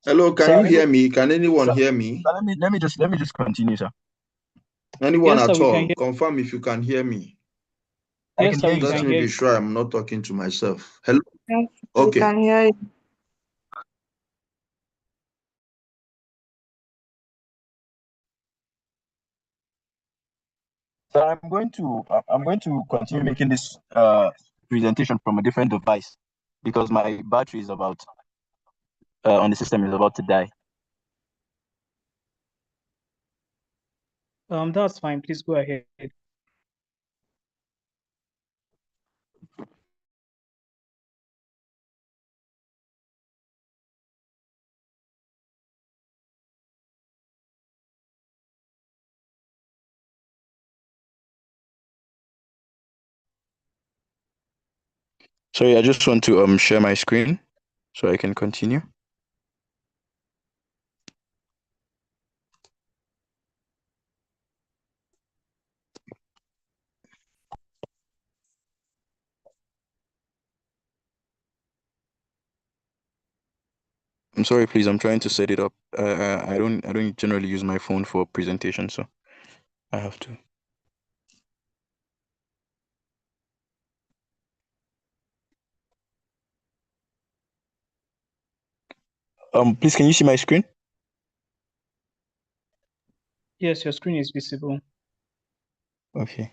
Speaker 4: Hello, can
Speaker 3: Sir,
Speaker 4: you hear me? Can anyone
Speaker 3: sir,
Speaker 4: hear me?
Speaker 3: sir, let me just continue, sir.
Speaker 4: Anyone
Speaker 1: Yes, sir,
Speaker 4: at
Speaker 1: we can
Speaker 4: all?
Speaker 1: hear.
Speaker 4: Confirm if you can hear me.
Speaker 3: I
Speaker 1: Yes,
Speaker 3: can
Speaker 1: sir,
Speaker 3: hear
Speaker 1: we
Speaker 3: you,
Speaker 4: Let
Speaker 1: can
Speaker 3: sir.
Speaker 4: me
Speaker 1: hear
Speaker 4: be
Speaker 1: you.
Speaker 4: sure I'm not talking to myself. Hello?
Speaker 5: Yes, we
Speaker 4: Okay.
Speaker 5: can hear you.
Speaker 3: So I'm going to continue making this presentation from a different device because my battery is about on the system is about to die.
Speaker 1: That's fine. Please go ahead.
Speaker 3: Sorry, I just want to share my screen so I can continue. I'm sorry, please. I'm trying to set it up. I don't generally use my phone for presentation, so I have to. Please, can you see my screen?
Speaker 1: Yes, your screen is visible.
Speaker 3: Okay.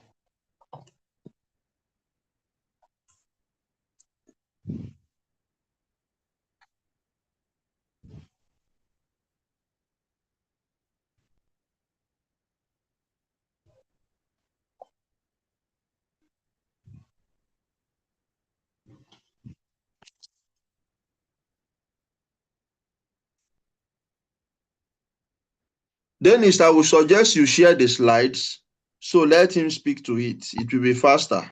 Speaker 4: Dennis, I would suggest you share the slides. So let him speak to it. It will be faster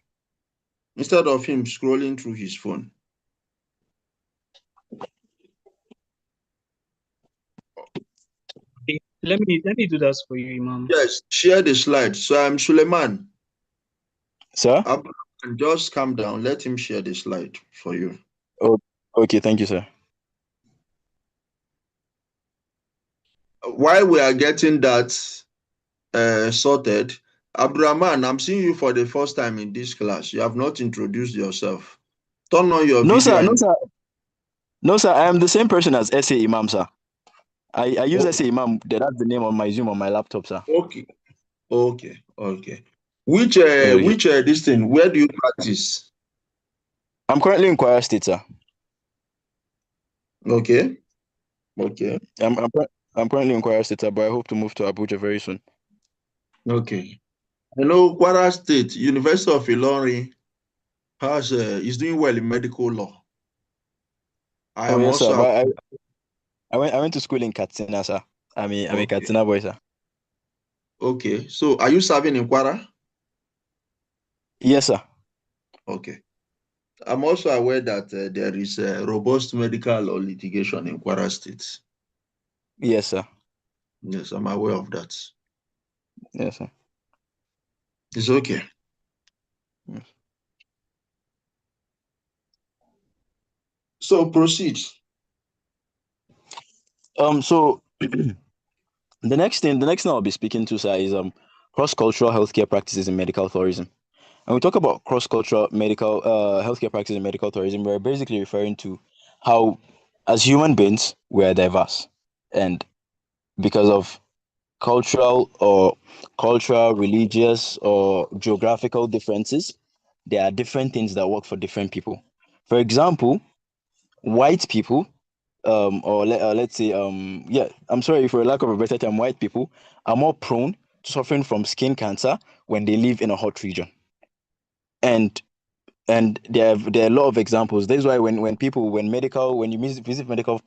Speaker 4: instead of him scrolling through his phone.
Speaker 1: Okay, let me do that for you, Imam.
Speaker 4: Yes, share the slides. So I'm Suleiman.
Speaker 3: Sir?
Speaker 4: Just calm down. Let him share the slide for you.
Speaker 3: Oh, okay. Thank you, sir.
Speaker 4: While we are getting that sorted, Abdurrahman, I'm seeing you for the first time in this class. You have not introduced yourself. Turn on your
Speaker 3: No,
Speaker 4: video.
Speaker 3: sir. No, sir. No, sir. I am the same person as SA Imam, sir. I use SA Imam. That's the name on my Zoom on my laptop, sir.
Speaker 4: Okay. Which this thing? Where do you practice?
Speaker 3: I'm currently in Kwara State, sir.
Speaker 4: Okay.
Speaker 3: I'm currently in Kwara State, sir, but I hope to move to Abuja very soon.
Speaker 4: Okay. I know Kwara State, University of Ilorin is doing well in medical law.
Speaker 3: Yes, sir. But I went to school in Katsina, sir. I'm a Katsina boy, sir.
Speaker 4: Okay. So are you serving in Kwara?
Speaker 3: Yes, sir.
Speaker 4: Okay. I'm also aware that there is a robust medical law litigation in Kwara State.
Speaker 3: Yes, sir.
Speaker 4: Yes, I'm aware of that.
Speaker 3: Yes, sir.
Speaker 4: It's okay.
Speaker 3: Yes.
Speaker 4: So proceed.
Speaker 3: So the next thing I'll be speaking to, sir, is cross-cultural healthcare practices in medical tourism. And we talk about cross-cultural medical healthcare practices in medical tourism. We're basically referring to how, as human beings, we're diverse, and because of cultural, religious, or geographical differences, there are different things that work for different people. For example, white people, let's say, I'm sorry for lack of a better term, white people are more prone to suffering from skin cancer when they live in a hot region. And there are a lot of examples. That's why when you visit medical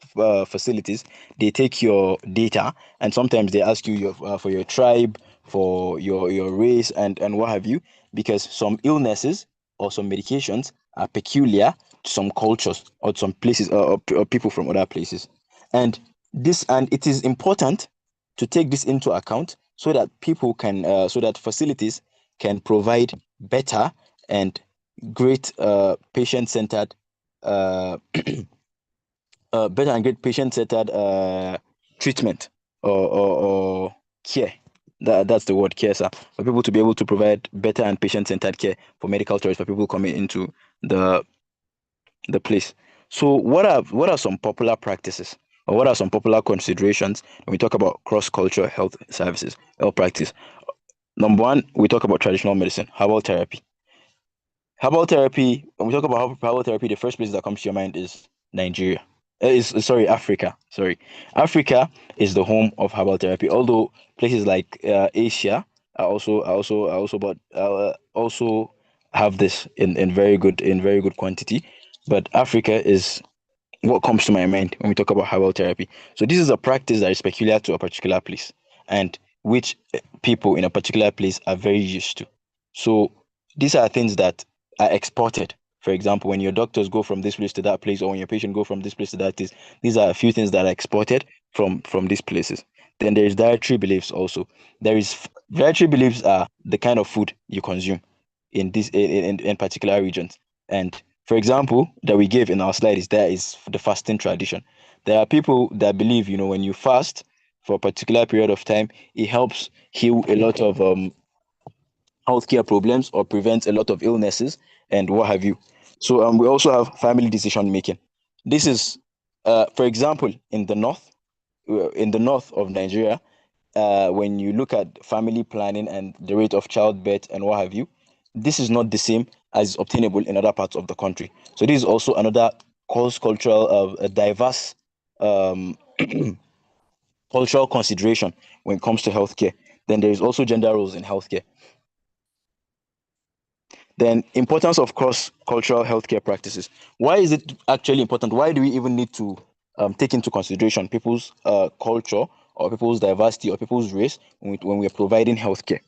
Speaker 3: facilities, they take your data, and sometimes they ask you for your tribe, for your race, and what have you, because some illnesses or some medications are peculiar to some cultures or to some places, or people from other places. And it is important to take this into account so that so that facilities can provide better and great patient-centered treatment or care. That's the word, care, sir. For people to be able to provide better and patient-centered care for medical tourists, for people coming into the place. So what are some popular practices, or what are some popular considerations when we talk about cross-cultural health services, health practice? Number one, we talk about traditional medicine, herbal therapy. Herbal therapy, when we talk about herbal therapy, the first place that comes to your mind is Nigeria. Africa. Sorry. Africa is the home of herbal therapy, although places like Asia also have this in very good quantity. But Africa is what comes to my mind when we talk about herbal therapy. So this is a practice that is peculiar to a particular place, and which people in a particular place are very used to. So these are things that are exported. For example, when your doctors go from this place to that place, or when your patient go from this place to that place, these are a few things that are exported from these places. Then there is dietary beliefs also. Dietary beliefs are the kind of food you consume in particular regions. And for example, that we gave in our slide is the fasting tradition. There are people that believe, when you fast for a particular period of time, it helps heal a lot of healthcare problems or prevents a lot of illnesses and what have you. So we also have family decision making. This is, for example, in the north of Nigeria, when you look at family planning and the rate of childbirth and what have you, this is not the same as obtainable in other parts of the country. So this is also another cultural, diverse um, cultural consideration when it comes to healthcare. Then there is also gender roles in healthcare. Then importance of cross-cultural healthcare practices. Why is it actually important? Why do we even need to take into consideration people's culture or people's diversity or people's race when we are providing healthcare?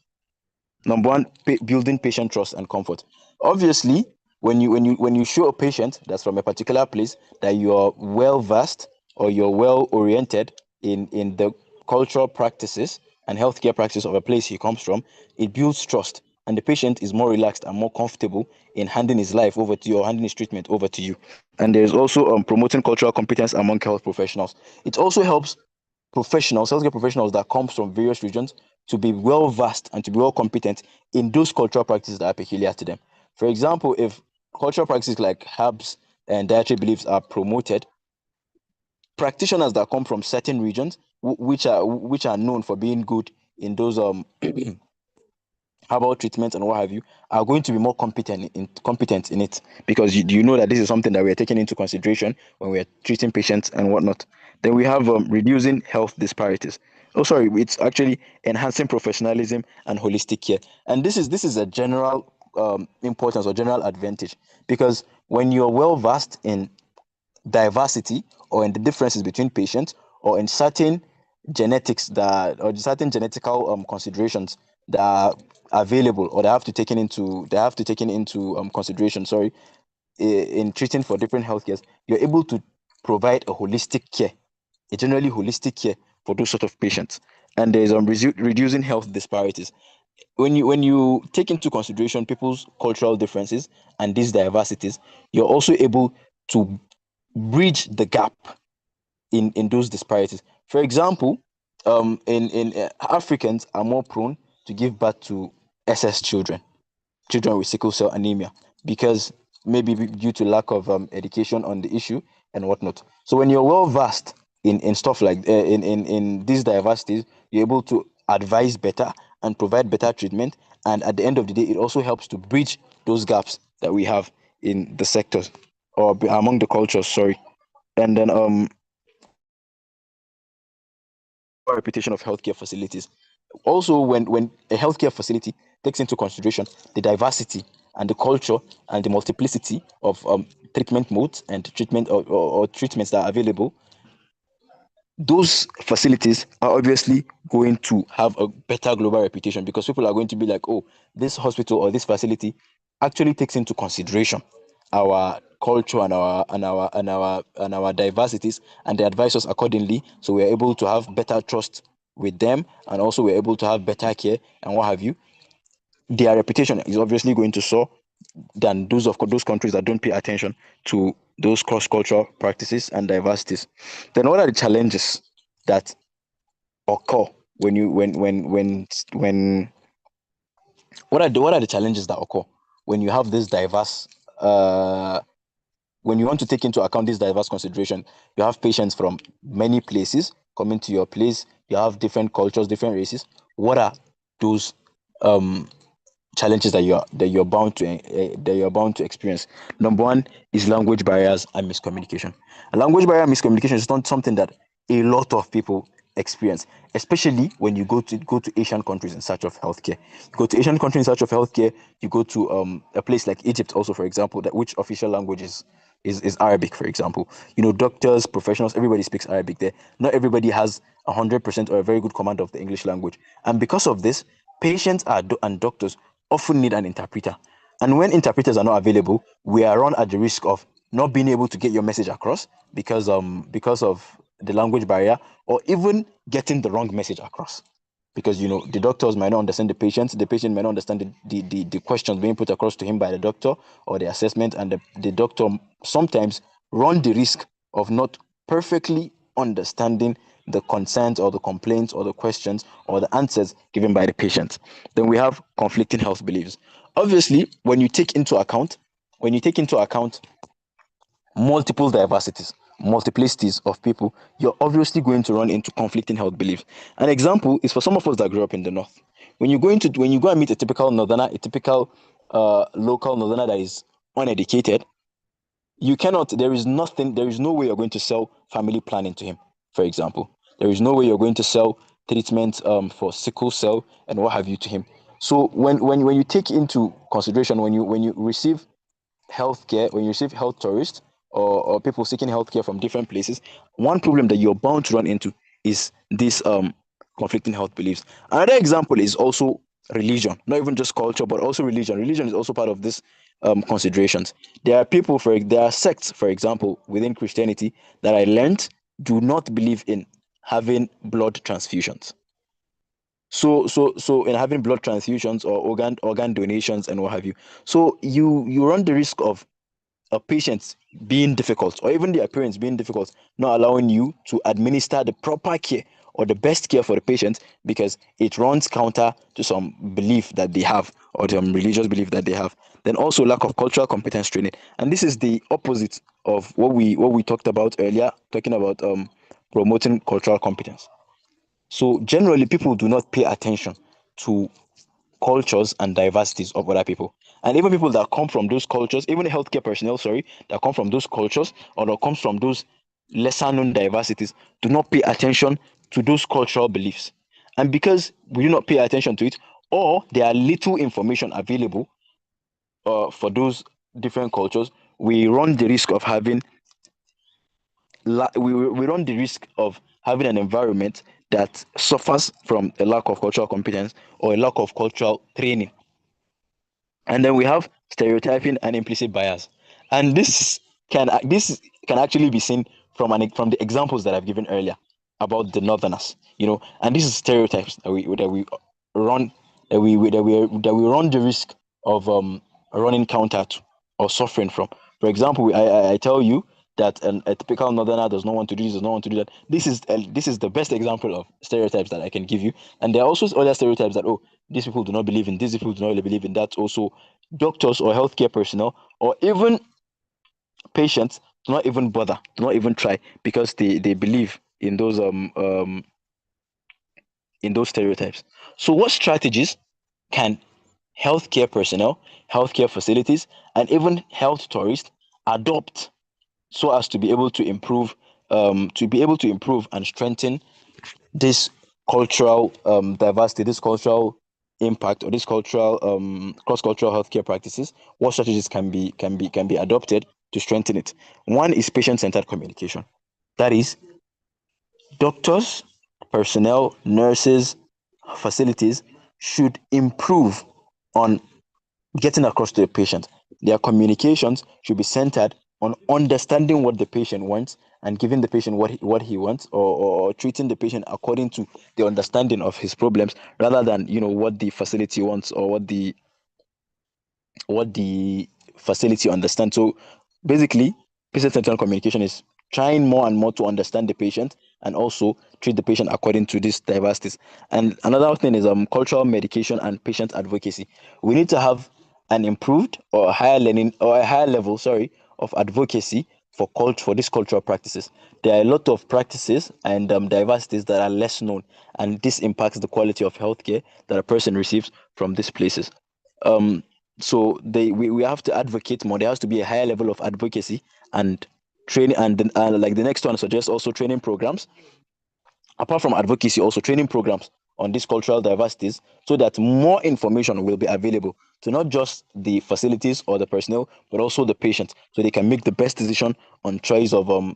Speaker 3: Number one, building patient trust and comfort. Obviously, when you show a patient that's from a particular place that you're well versed or you're well oriented in the cultural practices and healthcare practices of a place he comes from, it builds trust, and the patient is more relaxed and more comfortable in handing his life over to you or handing his treatment over to you. And there's also promoting cultural competence among health professionals. It also helps healthcare professionals that comes from various regions to be well versed and to be well competent in those cultural practices that are peculiar to them. For example, if cultural practices like herbs and dietary beliefs are promoted, practitioners that come from certain regions, which are known for being good in those herbal treatments and what have you, are going to be more competent in it, because you know that this is something that we are taking into consideration when we are treating patients and whatnot. Then we have reducing health disparities. Oh, sorry, it's actually enhancing professionalism and holistic care. And this is a general importance or general advantage, because when you're well versed in diversity or in the differences between patients or in certain genetics that or certain genetical considerations that are available or they have to taken into consideration, sorry, in treating for different health cares, you're able to provide a holistic care, a generally holistic care for those sort of patients. And there's reducing health disparities. When you take into consideration people's cultural differences and these diversities, you're also able to bridge the gap in those disparities. For example, in Africans are more prone to give birth to SS children with sickle cell anemia, because maybe due to lack of education on the issue and whatnot. So when you're well versed in stuff like in these diversities, you're able to advise better and provide better treatment. And at the end of the day, it also helps to bridge those gaps that we have in the sectors or among the cultures. Sorry. And then reputation of healthcare facilities. Also, when a healthcare facility takes into consideration the diversity and the culture and the multiplicity of treatment modes and or treatments that are available, those facilities are obviously going to have a better global reputation, because people are going to be like, oh, this hospital or this facility actually takes into consideration our culture and our diversities, and they advise us accordingly, so we're able to have better trust with them, and also we're able to have better care and what have you. Their reputation is obviously going to soar than those countries that don't pay attention to those cross-cultural practices and diversities. Then what are the challenges that occur when you when what are the challenges that occur when you have this diverse when you want to take into account this diverse consideration? You have patients from many places coming to your place, you have different cultures, different races. What are those challenges that you're bound to experience? Number one is language barriers and miscommunication. A language barrier and miscommunication is not something that a lot of people experience, especially when you go to Asian countries in search of healthcare. You go to Asian countries in search of healthcare. You go to a place like Egypt, also, for example, that which official language is Arabic, for example. Doctors, professionals, everybody speaks Arabic there. Not everybody has 100% or a very good command of the English language, and because of this, patients and doctors often need an interpreter. And when interpreters are not available, we are run at the risk of not being able to get your message across because of the language barrier, or even getting the wrong message across. Because the doctors might not understand the patient might not understand the questions being put across to him by the doctor or the assessment, and the doctor sometimes run the risk of not perfectly understanding the concerns or the complaints or the questions or the answers given by the patient. Then we have conflicting health beliefs. Obviously, when you take into account multiple diversities, multiplicities of people, you're obviously going to run into conflicting health beliefs. An example is for some of us that grew up in the north. When you go and meet a typical northerner, a typical local northerner that is uneducated, you cannot, there is no way you're going to sell family planning to him, for example. There is no way you're going to sell treatment for sickle cell and what have you to him. So when you take into consideration, when you receive healthcare, when you receive health tourists or people seeking healthcare from different places, one problem that you're bound to run into is this conflicting health beliefs. Another example is also religion, not even just culture, but also religion. Religion is also part of this considerations. There are sects, for example, within Christianity that I learned do not believe in having blood transfusions. So in having blood transfusions or organ donations and what have you. So you run the risk of a patient being difficult or even the appearance being difficult, not allowing you to administer the proper care or the best care for the patient because it runs counter to some belief that they have or some religious belief that they have. Then also lack of cultural competence training. And this is the opposite of what we talked about earlier, talking about promoting cultural competence. So generally people do not pay attention to cultures and diversities of other people. And even people that come from those cultures, even healthcare personnel, sorry, that come from those cultures or that comes from those lesser known diversities, do not pay attention to those cultural beliefs. And because we do not pay attention to it, or there are little information available for those different cultures, we run the risk of having we run the risk of having an environment that suffers from a lack of cultural competence or a lack of cultural training. And then we have stereotyping and implicit bias. And this can actually be seen from the examples that I've given earlier about the northerners, and this is stereotypes that we run that we run the risk of running counter to or suffering from. For example, I tell you that a typical northerner does not want to do this, does not want to do that. This is the best example of stereotypes that I can give you. And there are also other stereotypes that, oh, these people do not believe in this, these people do not really believe in that. Also, doctors or healthcare personnel or even patients do not even bother, do not even try because they believe in those stereotypes. So what strategies can healthcare personnel, healthcare facilities, and even health tourists adopt so as to be able to improve and strengthen this cultural diversity, this cultural impact, or this cultural cross-cultural healthcare practices? What strategies can be adopted to strengthen it? One is patient-centered communication. That is, doctors, personnel, nurses, facilities should improve on getting across to the patient. Their communications should be centered on understanding what the patient wants and giving the patient what he wants, or treating the patient according to the understanding of his problems rather than what the facility wants or what the facility understands. So basically, patient-centered communication is trying more and more to understand the patient and also treat the patient according to these diversities. And another thing is cultural medication and patient advocacy. We need to have an improved or a higher level, sorry, of advocacy for these cultural practices. There are a lot of practices and diversities that are less known, and this impacts the quality of healthcare that a person receives from these places. Um, we have to advocate more. There has to be a higher level of advocacy and training, and like the next one suggests also training programs. Apart from advocacy, also training programs on these cultural diversities, so that more information will be available to not just the facilities or the personnel, but also the patients, so they can make the best decision on choice of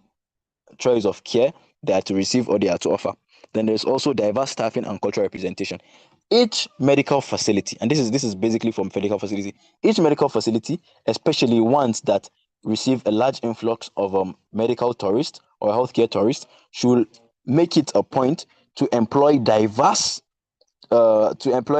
Speaker 3: care they are to receive or they are to offer. Then there's also diverse staffing and cultural representation. Each medical facility, and this is basically from medical facility, each medical facility, especially ones that receive a large influx of medical tourists or healthcare tourists, should make it a point to employ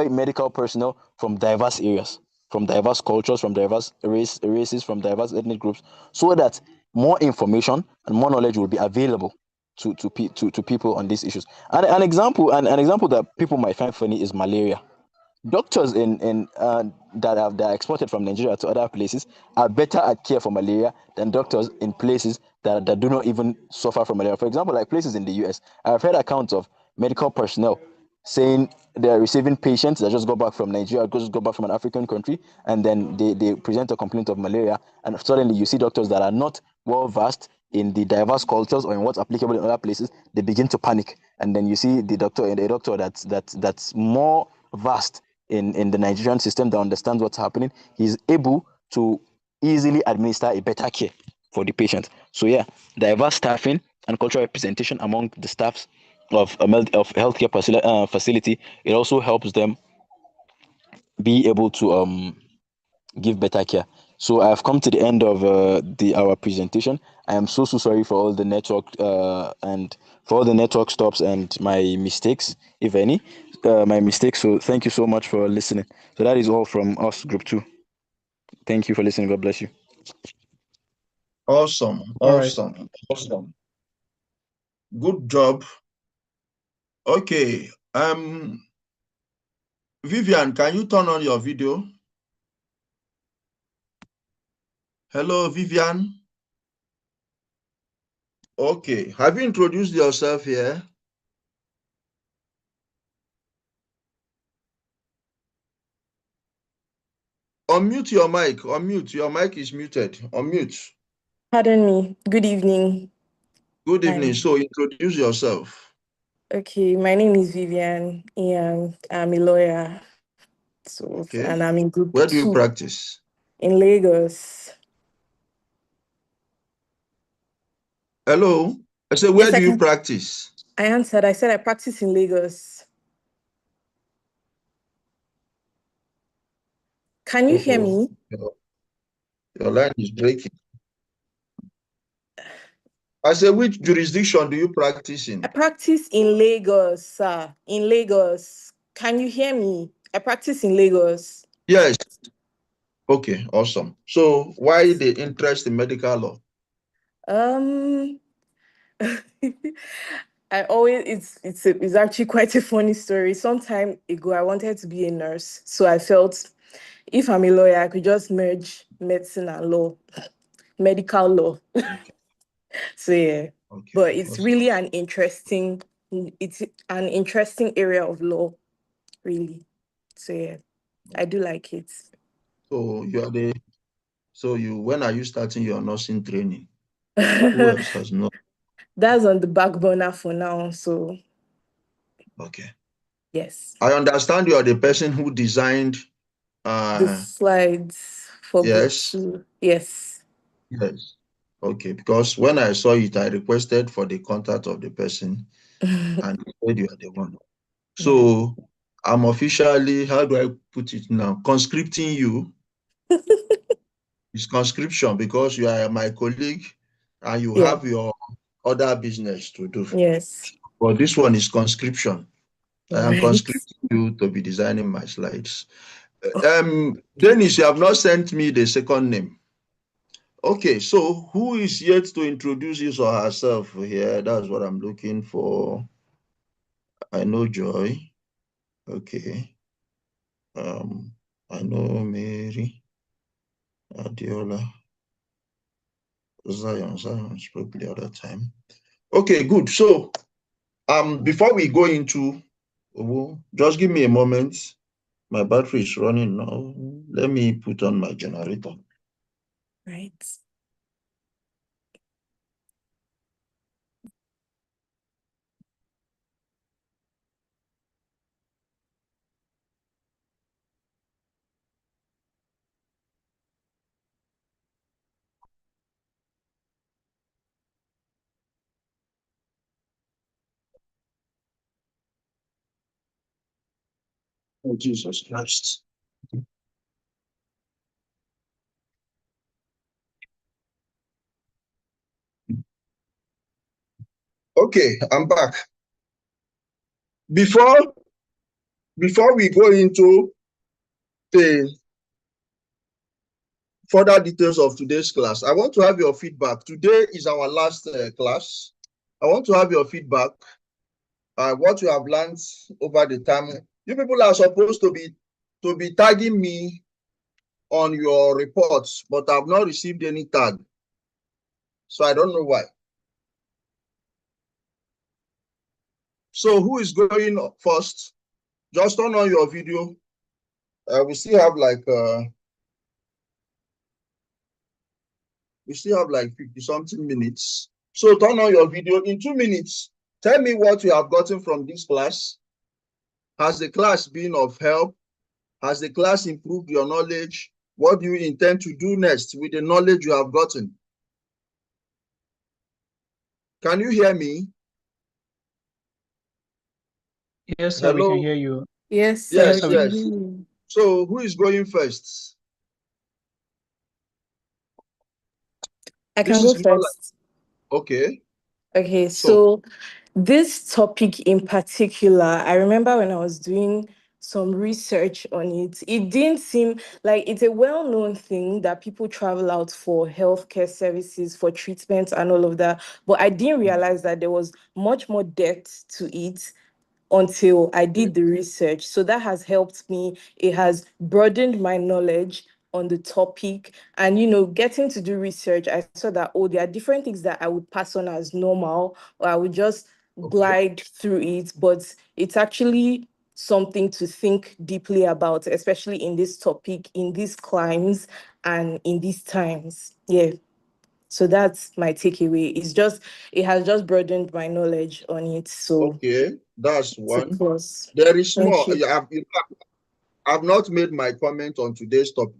Speaker 3: medical personnel from diverse areas, from diverse cultures, from diverse races, from diverse ethnic groups, so that more information and more knowledge will be available to people on these issues. And an example that people might find funny is malaria. Doctors that are exported from Nigeria to other places are better at care for malaria than doctors in places that do not even suffer from malaria. For example, like places in the US, I've heard accounts of medical personnel saying they're receiving patients that just got back from Nigeria, just got back from an African country, and then they present a complaint of malaria, and suddenly you see doctors that are not well versed in the diverse cultures or in what's applicable in other places. They begin to panic, and then you see the doctor that's more vast in the Nigerian system, that understands what's happening. He's able to easily administer a better care for the patient. So yeah, diverse staffing and cultural representation among the staffs of healthcare facility, it also helps them be able to give better care. So I've come to the end of our presentation. I am so sorry for all the network and for all the network stops and my mistakes, if any, my mistakes. So thank you so much for listening. So that is all from us, Group 2. Thank you for listening. God bless you.
Speaker 4: Awesome.
Speaker 1: All right.
Speaker 4: Awesome. Good job. Okay. Vivian, can you turn on your video? Hello, Vivian. Okay. Have you introduced yourself here? Unmute your mic. Unmute. Your mic is muted. Unmute.
Speaker 6: Pardon me. Good evening.
Speaker 4: Good evening.
Speaker 6: Hi.
Speaker 4: So introduce yourself.
Speaker 6: Okay, my name is Vivian and I'm a lawyer. So,
Speaker 4: Okay.
Speaker 6: and I'm in Group
Speaker 4: Where do you
Speaker 6: 2
Speaker 4: practice?
Speaker 6: in Lagos.
Speaker 4: Hello. I said, where do you practice?
Speaker 6: I answered. I said I practice in Lagos. Can you hear me?
Speaker 4: Your line is breaking. I said, which jurisdiction do you practice in?
Speaker 6: I practice in Lagos, sir. In Lagos. Can you hear me? I practice in Lagos.
Speaker 4: Yes. Okay, awesome. So why the interest in medical law?
Speaker 6: I always it's actually quite a funny story. Some time ago, I wanted to be a nurse, so I felt if I'm a lawyer, I could just merge medicine and law, medical law.
Speaker 4: Okay.
Speaker 6: So yeah,
Speaker 4: Okay.
Speaker 6: but it's
Speaker 4: Awesome.
Speaker 6: really an interesting area of law, really. So yeah, I do like it.
Speaker 4: So when are you starting your nursing training? Who else has not?
Speaker 6: That's on the back burner for now. So
Speaker 4: Okay.
Speaker 6: yes.
Speaker 4: I understand you are the person who designed
Speaker 6: The slides for Group
Speaker 4: yes.
Speaker 6: 2. Yes.
Speaker 4: Yes. Okay, because when I saw it, I requested for the contact of the person and he said you are the one. So I'm officially, how do I put it now? Conscripting you. It's conscription because you are my colleague and you
Speaker 6: Yeah.
Speaker 4: have your other business to do.
Speaker 6: Yes.
Speaker 4: But this one is conscription. I am
Speaker 6: Right.
Speaker 4: conscripting you to be designing my slides. Dennis, you have not sent me the second name. Okay, so who is yet to introduce his or herself here? That's what I'm looking for. I know Joy. Okay. I know Mary, Adiola, Zion spoke the other time. Okay, good. So, before we go into, just give me a moment. My battery is running now. Let me put on my generator.
Speaker 6: Right.
Speaker 4: Oh, Jesus Christ. Okay, I'm back. Before we go into the further details of today's class. I want to have your feedback. Today is our last class. I want to have your feedback. What you have learned over the time. You people are supposed to be tagging me on your reports, but I've not received any tag. So I don't know why. So who is going first? Just turn on your video. We still have like 50-something minutes. So turn on your video in 2 minutes. Tell me what you have gotten from this class. Has the class been of help? Has the class improved your knowledge? What do you intend to do next with the knowledge you have gotten? Can you hear me?
Speaker 1: Yes, sir, we
Speaker 4: Hello?
Speaker 1: can hear you.
Speaker 6: Yes, sir.
Speaker 4: Yes,
Speaker 6: we can
Speaker 4: yes.
Speaker 6: hear you.
Speaker 4: So who is going first?
Speaker 6: I
Speaker 4: This
Speaker 6: can go
Speaker 4: is more
Speaker 6: first.
Speaker 4: like, okay.
Speaker 6: Okay, so this topic in particular, I remember when I was doing some research on it, it didn't seem like it's a well-known thing that people travel out for healthcare services, for treatment and all of that. But I didn't realize that there was much more depth to it until I did the research. So that has helped me. It has broadened my knowledge on the topic. And, getting to do research, I saw that, there are different things that I would pass on as normal, or I would just glide through it. But it's actually something to think deeply about, especially in this topic, in these climes, and in these times. Yeah. So that's my takeaway. It has just broadened my knowledge on it. So
Speaker 4: Okay, that's
Speaker 6: it's a
Speaker 4: one.
Speaker 6: plus.
Speaker 4: There is more.
Speaker 6: Thank you.
Speaker 4: I've not made my comment on today's topic.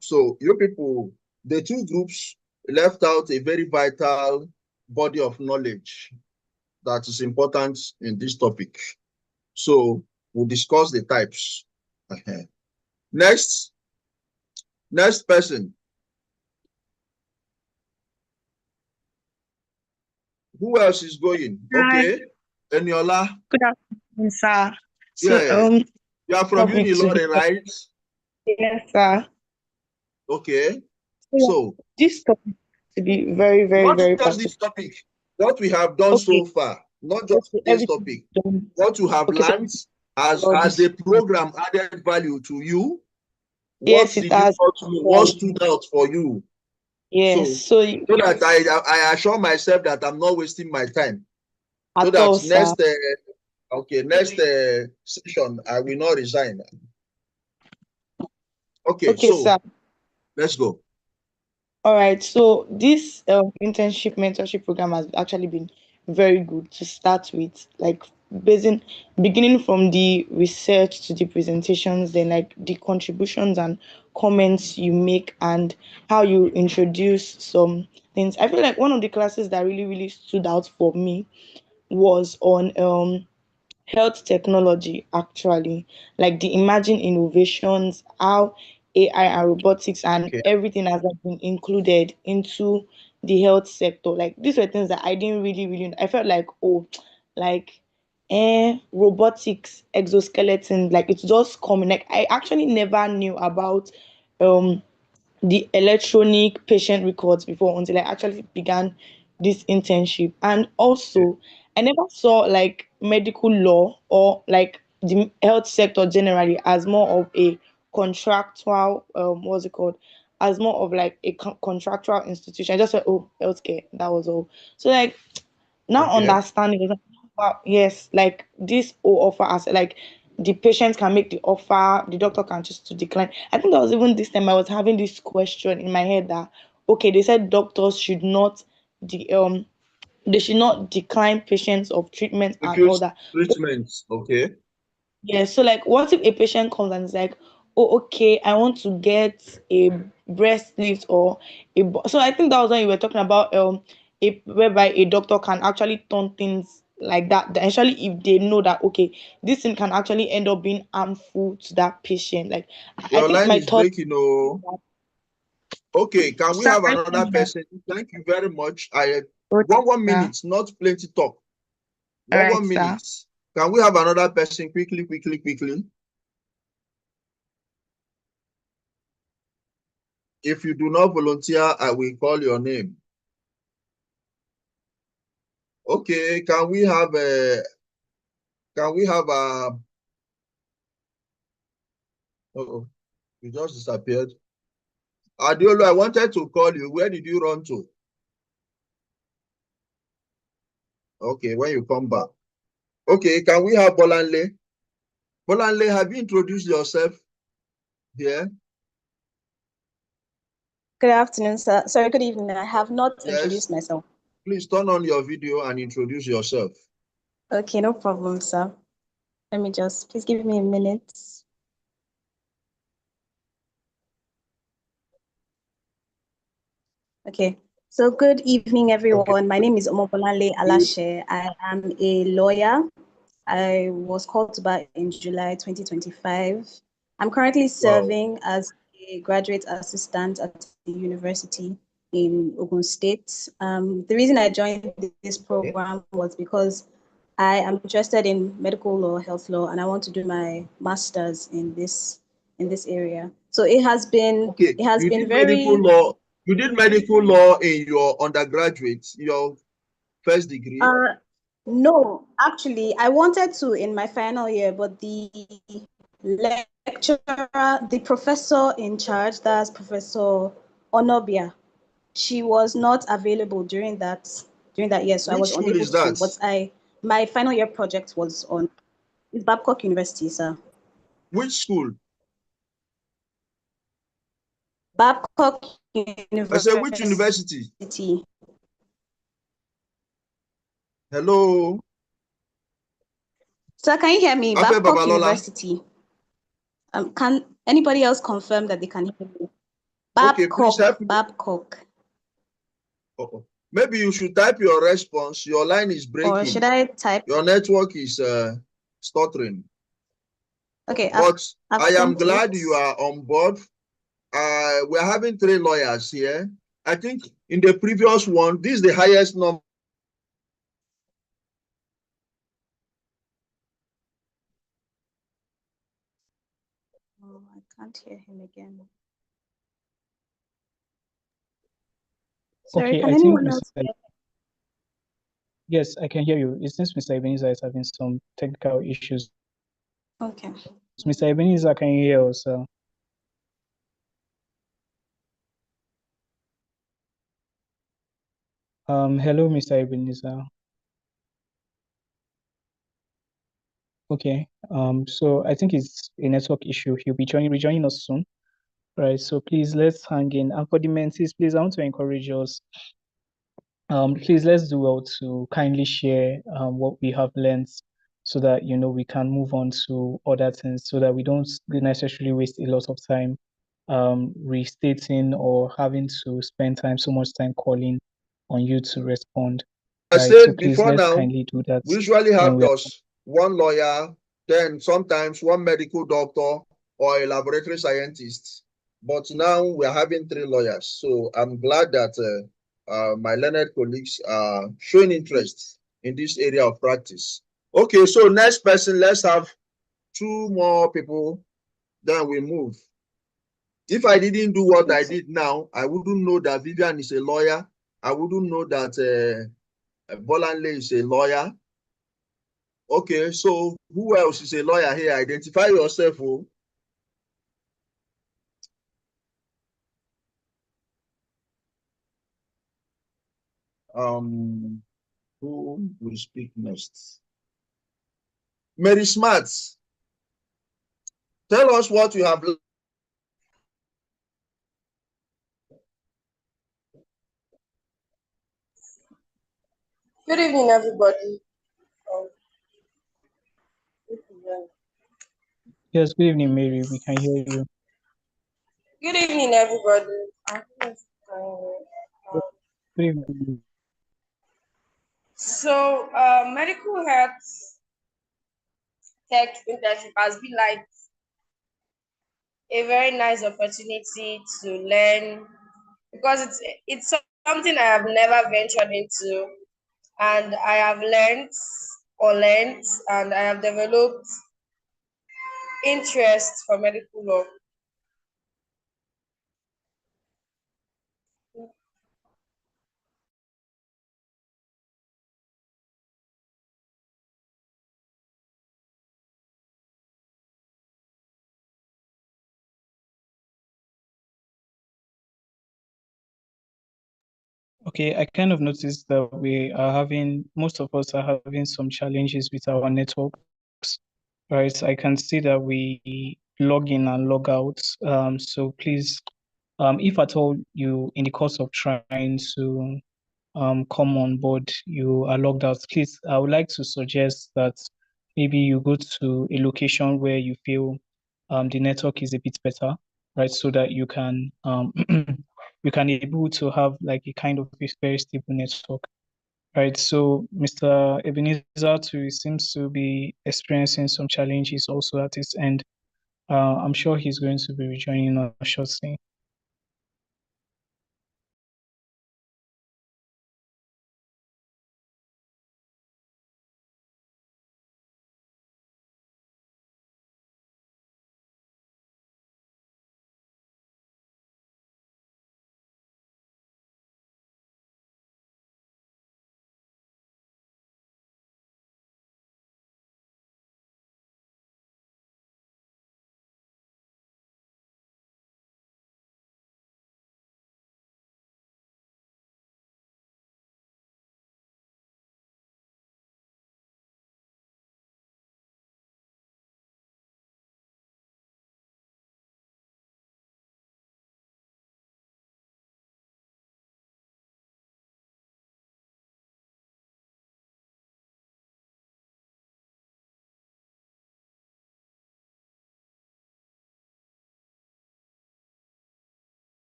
Speaker 4: So you people, the two groups left out a very vital body of knowledge that is important in this topic. So we'll discuss the types. Next person. Who else is going?
Speaker 7: Hi.
Speaker 4: Okay, Eniola.
Speaker 7: Good afternoon, sir. So,
Speaker 4: Yeah, you are from
Speaker 7: topic today.
Speaker 4: Unilore, right?
Speaker 7: Yes, sir.
Speaker 4: Okay,
Speaker 7: So,
Speaker 4: so
Speaker 7: this topic to be very, very,
Speaker 4: not
Speaker 7: very
Speaker 4: just this
Speaker 7: particular.
Speaker 4: topic, what we have done
Speaker 7: Okay.
Speaker 4: so far, not just
Speaker 7: Okay,
Speaker 4: this
Speaker 7: everything
Speaker 4: topic,
Speaker 7: done.
Speaker 4: what you have
Speaker 7: Okay, so
Speaker 4: learned, has
Speaker 7: all
Speaker 4: the
Speaker 7: this.
Speaker 4: program added value to you? What
Speaker 7: Yes, it
Speaker 4: did you
Speaker 7: has.
Speaker 4: not know? What stood out for you?
Speaker 7: Yes,
Speaker 4: So
Speaker 7: so
Speaker 4: that I assure myself that I'm not wasting my time. So
Speaker 7: at all,
Speaker 4: that
Speaker 7: sir.
Speaker 4: next session, I will not resign. Okay,
Speaker 7: Okay,
Speaker 4: so
Speaker 7: sir.
Speaker 4: let's go.
Speaker 7: All right. So this internship mentorship program has actually been very good to start with, like beginning from the research to the presentations, then like the contributions and comments you make and how you introduce some things. I feel like one of the classes that really, really stood out for me was on health technology, actually, like the emerging innovations, how AI and robotics and
Speaker 4: Okay.
Speaker 7: everything has like been included into the health sector. Like these were things that I didn't really I felt like, oh, like robotics, exoskeleton, like it's just coming. Like I actually never knew about um the electronic patient records before until I actually began this internship. And also, I never saw like medical law or like the health sector generally as more of a contractual, what's it called? As more of like a contractual institution. I just said, oh, healthcare, that was all. So, like, now
Speaker 4: Okay.
Speaker 7: understanding is like, wow, yes, like this whole offer as like the patient can make the offer, the doctor can choose to decline. I think that was even this time I was having this question in my head that okay, they said doctors should not the they should not decline patients of treatment and all
Speaker 4: Refuse
Speaker 7: that.
Speaker 4: treatments. Okay.
Speaker 7: Yeah, so like what if a patient comes and is like, oh, okay, I want to get a breast lift or so I think that was when you were talking about whereby a doctor can actually turn things like that. Actually, if they know that okay, this thing can actually end up being harmful to that patient. Like I
Speaker 4: Your
Speaker 7: think
Speaker 4: line
Speaker 7: my
Speaker 4: is
Speaker 7: thought.
Speaker 4: breaking. Oh. Okay, can we
Speaker 7: Sir,
Speaker 4: have
Speaker 7: I
Speaker 4: another
Speaker 7: think that-
Speaker 4: person? Thank you very much.
Speaker 7: okay,
Speaker 4: One
Speaker 7: sir.
Speaker 4: minute, not plenty talk.
Speaker 7: All right,
Speaker 4: One
Speaker 7: sir.
Speaker 4: minute. Can we have another person quickly? If you do not volunteer, I will call your name. Okay, can we have a oh, you just disappeared. Adiolo, I wanted to call you. Where did you run to? Okay, when you come back. Okay, can we have Bolanle? Bolanle, have you introduced yourself here?
Speaker 8: Good afternoon, sir. Sorry, good evening. I have not
Speaker 4: Yes.
Speaker 8: introduced myself.
Speaker 4: Please turn on your video and introduce yourself.
Speaker 8: Okay, no problem, sir. Let me just, please give me a minute. Okay, so good evening, everyone.
Speaker 4: Okay.
Speaker 8: My name is Omobolanle Alashe. I am a lawyer. I was called to bar in July 2025. I'm currently serving as a graduate assistant at the university in Ogun State. The reason I joined this program was because I am interested in medical law, health law, and I want to do my master's in this area. So it has been
Speaker 4: Medical law. You did medical law in your undergraduate, your first degree?
Speaker 8: No, actually, I wanted to in my final year, but the lecturer, the professor in charge, that's Professor Onobia, she was not available during that year, so I was unable to. But my final year project was on Babcock University, sir.
Speaker 4: Which school?
Speaker 8: Babcock University.
Speaker 4: I said, which university? Hello.
Speaker 8: Sir, can you hear me? Babcock University. Can anybody else confirm that they can hear me? Babcock. Okay, please help me. Babcock.
Speaker 4: Maybe you should type your response. Your line is breaking.
Speaker 8: Or should I type?
Speaker 4: Your network is stuttering.
Speaker 8: Okay,
Speaker 4: but I am glad you are on board. We're having 3 lawyers here. I think in the previous one, this is the highest number.
Speaker 8: Oh, I can't hear him again. Sorry,
Speaker 1: Okay,
Speaker 8: can
Speaker 1: I
Speaker 8: anyone
Speaker 1: think
Speaker 8: else hear?
Speaker 1: Yes, I can hear you. It seems Mr. Ebenezer is having some technical issues.
Speaker 8: Okay.
Speaker 1: Mr. Ebenezer, can you hear us? Hello, Mr. Ebenezer. Okay. So I think it's a network issue. He'll be rejoining us soon. Right. So please let's hang in. And for the mentees, please, I want to encourage us. Please let's do well to kindly share what we have learned so that we can move on to other things so that we don't necessarily waste a lot of time restating or having to spend so much time calling on you to respond.
Speaker 4: I
Speaker 1: right?
Speaker 4: said
Speaker 1: So please
Speaker 4: before
Speaker 1: let's
Speaker 4: now,
Speaker 1: kindly do that.
Speaker 4: we usually have just one lawyer, then sometimes one medical doctor or a laboratory scientist. But now we're having 3 lawyers. So I'm glad that my learned colleagues are showing interest in this area of practice. Okay, so next person, let's have 2 more people, then we move. If I didn't do what I did now, I wouldn't know that Vivian is a lawyer. I wouldn't know that Bolanle is a lawyer. Okay, so who else is a lawyer here? Identify yourself. Who will speak next? Mary Smart, tell us what you have learned.
Speaker 9: Good evening, everybody.
Speaker 1: Yes, good evening, Mary. We can hear you.
Speaker 9: Good evening, everybody.
Speaker 1: Good evening.
Speaker 9: So, medical health tech internship has been like a very nice opportunity to learn because it's something I have never ventured into, and I have learned and I have developed interest for medical law.
Speaker 1: Okay, I kind of noticed that most of us are having some challenges with our networks, right? I can see that we log in and log out. So please, if at all you, in the course of trying to come on board, you are logged out, please, I would like to suggest that maybe you go to a location where you feel the network is a bit better, right? So that you can you can be able to have like a kind of a very stable network, right? So Mr. Ebenezer too seems to be experiencing some challenges also at his end. I'm sure he's going to be rejoining us shortly.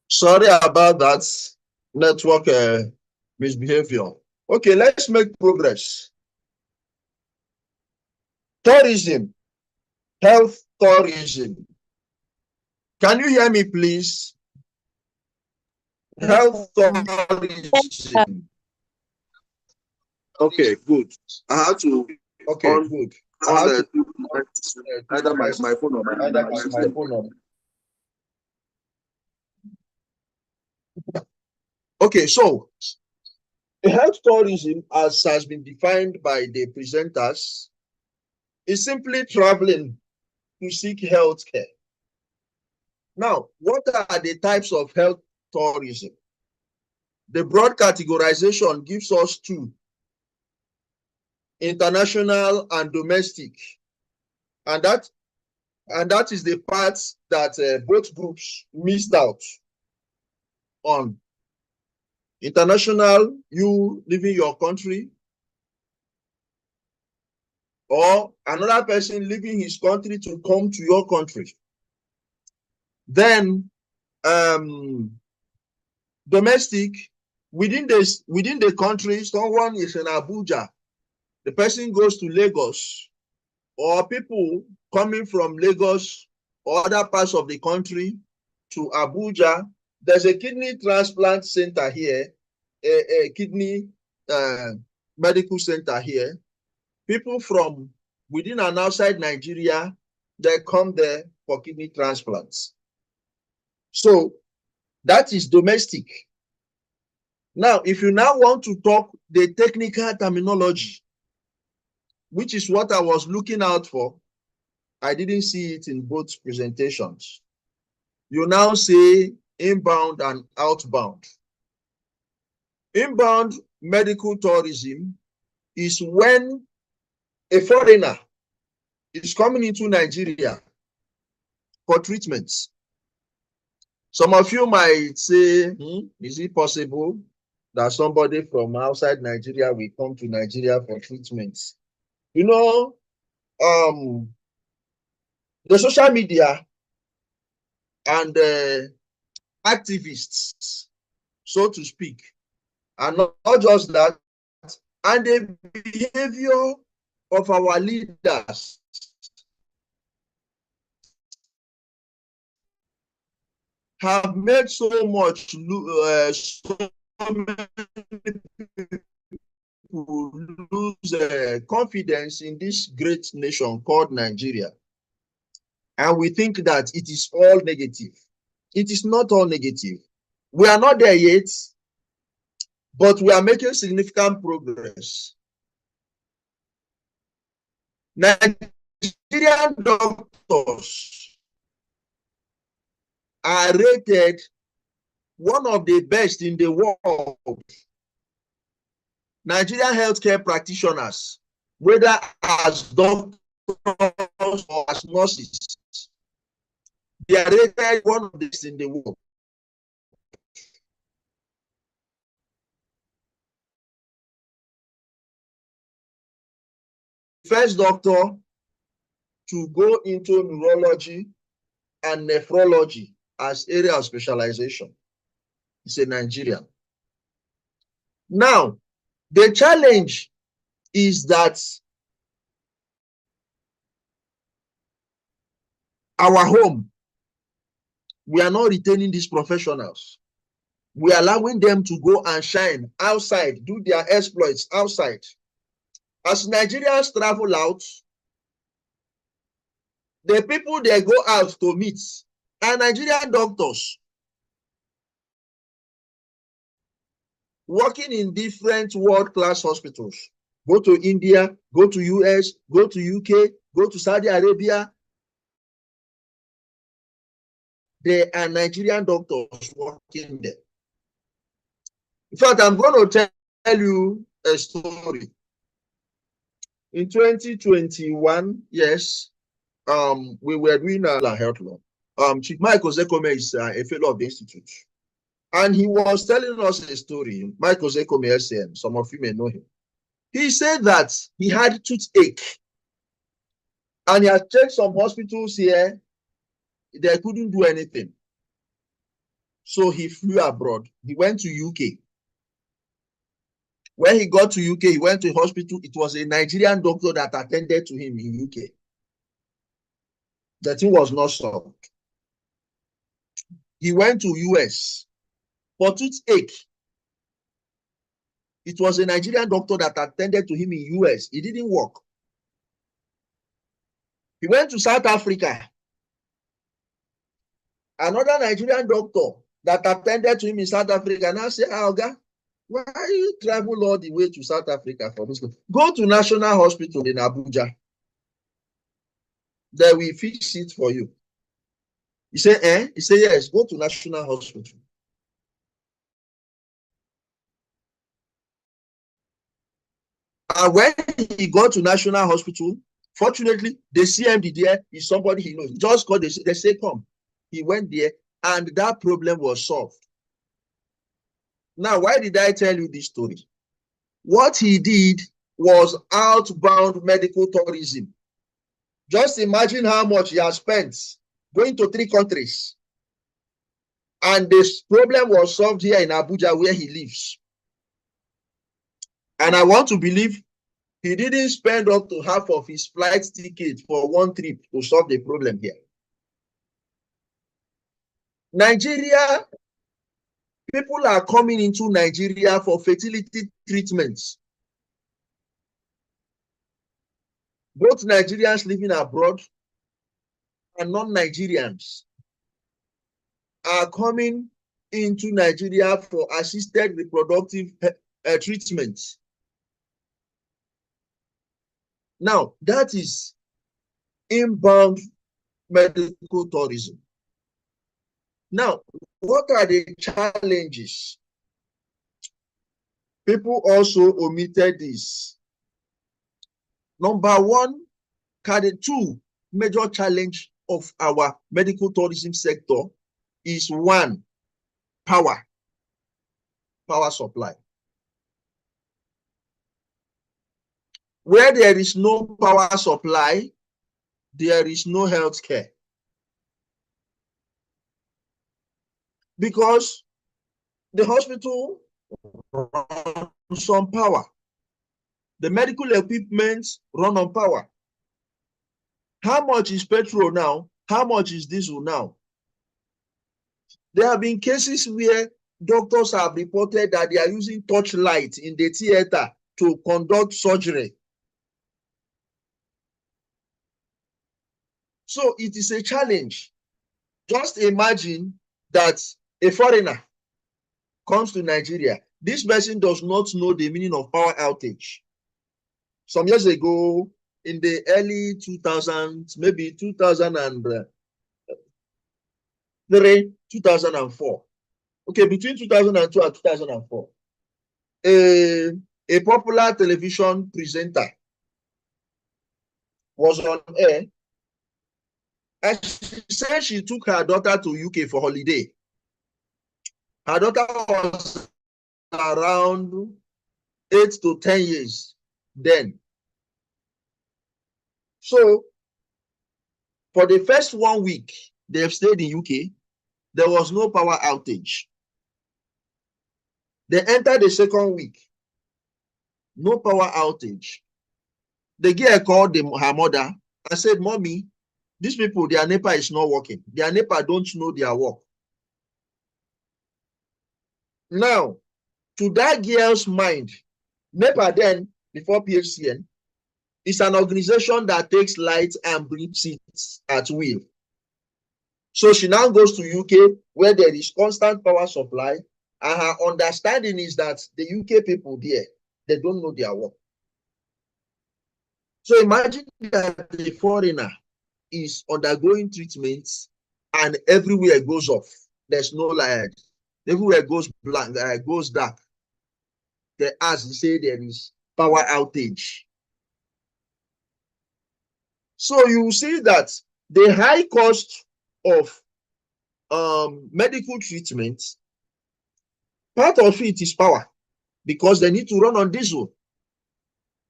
Speaker 4: Sorry about that network misbehavior. Okay, let's make progress. Tourism, health tourism. Can you hear me, please? Health tourism. Okay, good. I have to. Okay, good. Either my phone or my system. Okay, so health tourism, as has been defined by the presenters, is simply traveling to seek health care. Now, what are the types of health tourism? The broad categorization gives us two: international and domestic. And that is the part that both groups missed out on. International, you leaving your country, or another person leaving his country to come to your country. Then domestic, within the country, someone is in Abuja, the person goes to Lagos, or people coming from Lagos or other parts of the country to Abuja. There's a kidney transplant center here, a kidney medical center here. People from within and outside Nigeria, they come there for kidney transplants. So that is domestic. Now, if you now want to talk the technical terminology, which is what I was looking out for, I didn't see it in both presentations. You now say inbound and outbound. Inbound medical tourism is when a foreigner is coming into Nigeria for treatments. Some of you might say, is it possible that somebody from outside Nigeria will come to Nigeria for treatments? You know, the social media and activists, so to speak, and not just that, and the behavior of our leaders have made so many people lose confidence in this great nation called Nigeria. And we think that it is all negative. It is not all negative. We are not there yet, but we are making significant progress. Nigerian doctors are rated one of the best in the world. Nigerian healthcare practitioners, whether as doctors or as nurses, they are rated one of the best in the world. First doctor to go into neurology and nephrology as area of specialization is a Nigerian. Now, the challenge is that our home, we are not retaining these professionals. We are allowing them to go and shine outside, do their exploits outside. As Nigerians travel out, the people they go out to meet are Nigerian doctors working in different world-class hospitals. Go to India, go to US, go to UK, go to Saudi Arabia. There are Nigerian doctors working there. In fact, I'm going to tell you a story. In 2021, yes, we were doing a health law. Chief Michael Zekome is a fellow of the institute. And he was telling us a story. Michael Zekome, SN, some of you may know him. He said that he had toothache. And he had checked some hospitals here. They couldn't do anything. So he flew abroad. He went to UK. When he got to UK, he went to a hospital. It was a Nigerian doctor that attended to him in UK. The thing was not solved. He went to US for toothache. It was a Nigerian doctor that attended to him in US. It didn't work. He went to South Africa. Another Nigerian doctor that attended to him in South Africa now said, Alga, why you travel all the way to South Africa for this? Go to National Hospital in Abuja. They will fix it for you. He said, eh? He said, yes, go to National Hospital. And when he got to National Hospital, fortunately, the CMD there is somebody he knows. Just called, they say, come. He went there, and that problem was solved. Now, why did I tell you this story? What he did was outbound medical tourism. Just imagine how much he has spent going to 3 countries. And this problem was solved here in Abuja, where he lives. And I want to believe he didn't spend up to half of his flight ticket for one trip to solve the problem here. Nigeria, people are coming into Nigeria for fertility treatments. Both Nigerians living abroad and non-Nigerians are coming into Nigeria for assisted reproductive treatments. Now, that is inbound medical tourism. Now, what are the challenges? People also omitted this. Number one, the 2 major challenge of our medical tourism sector is 1, power supply. Where there is no power supply, there is no health care. Because the hospital runs on power. The medical equipment run on power. How much is petrol now? How much is diesel now? There have been cases where doctors have reported that they are using torchlight in the theater to conduct surgery. So it is a challenge. Just imagine that a foreigner comes to Nigeria. This person does not know the meaning of power outage. Some years ago, in the early 2000s, maybe 2003, 2004. Okay, between 2002 and 2004, a popular television presenter was on air, and she said she took her daughter to UK for holiday. Her daughter was around 8 to 10 years then. So for the first 1 week they've stayed in UK, there was no power outage. They entered the second week, no power outage. The girl called her mother and said, "Mommy, these people, their NEPA is not working. Their NEPA don't know their work." Now, to that girl's mind, NEPA then, before PHCN, is an organization that takes light and breathes it at will. So she now goes to UK where there is constant power supply, and her understanding is that the UK people there, they don't know their work. So imagine that the foreigner is undergoing treatments and everywhere goes off. There's no light. Everywhere goes blank, goes dark. They say there is power outage. So you see that the high cost of medical treatment, part of it is power, because they need to run on diesel.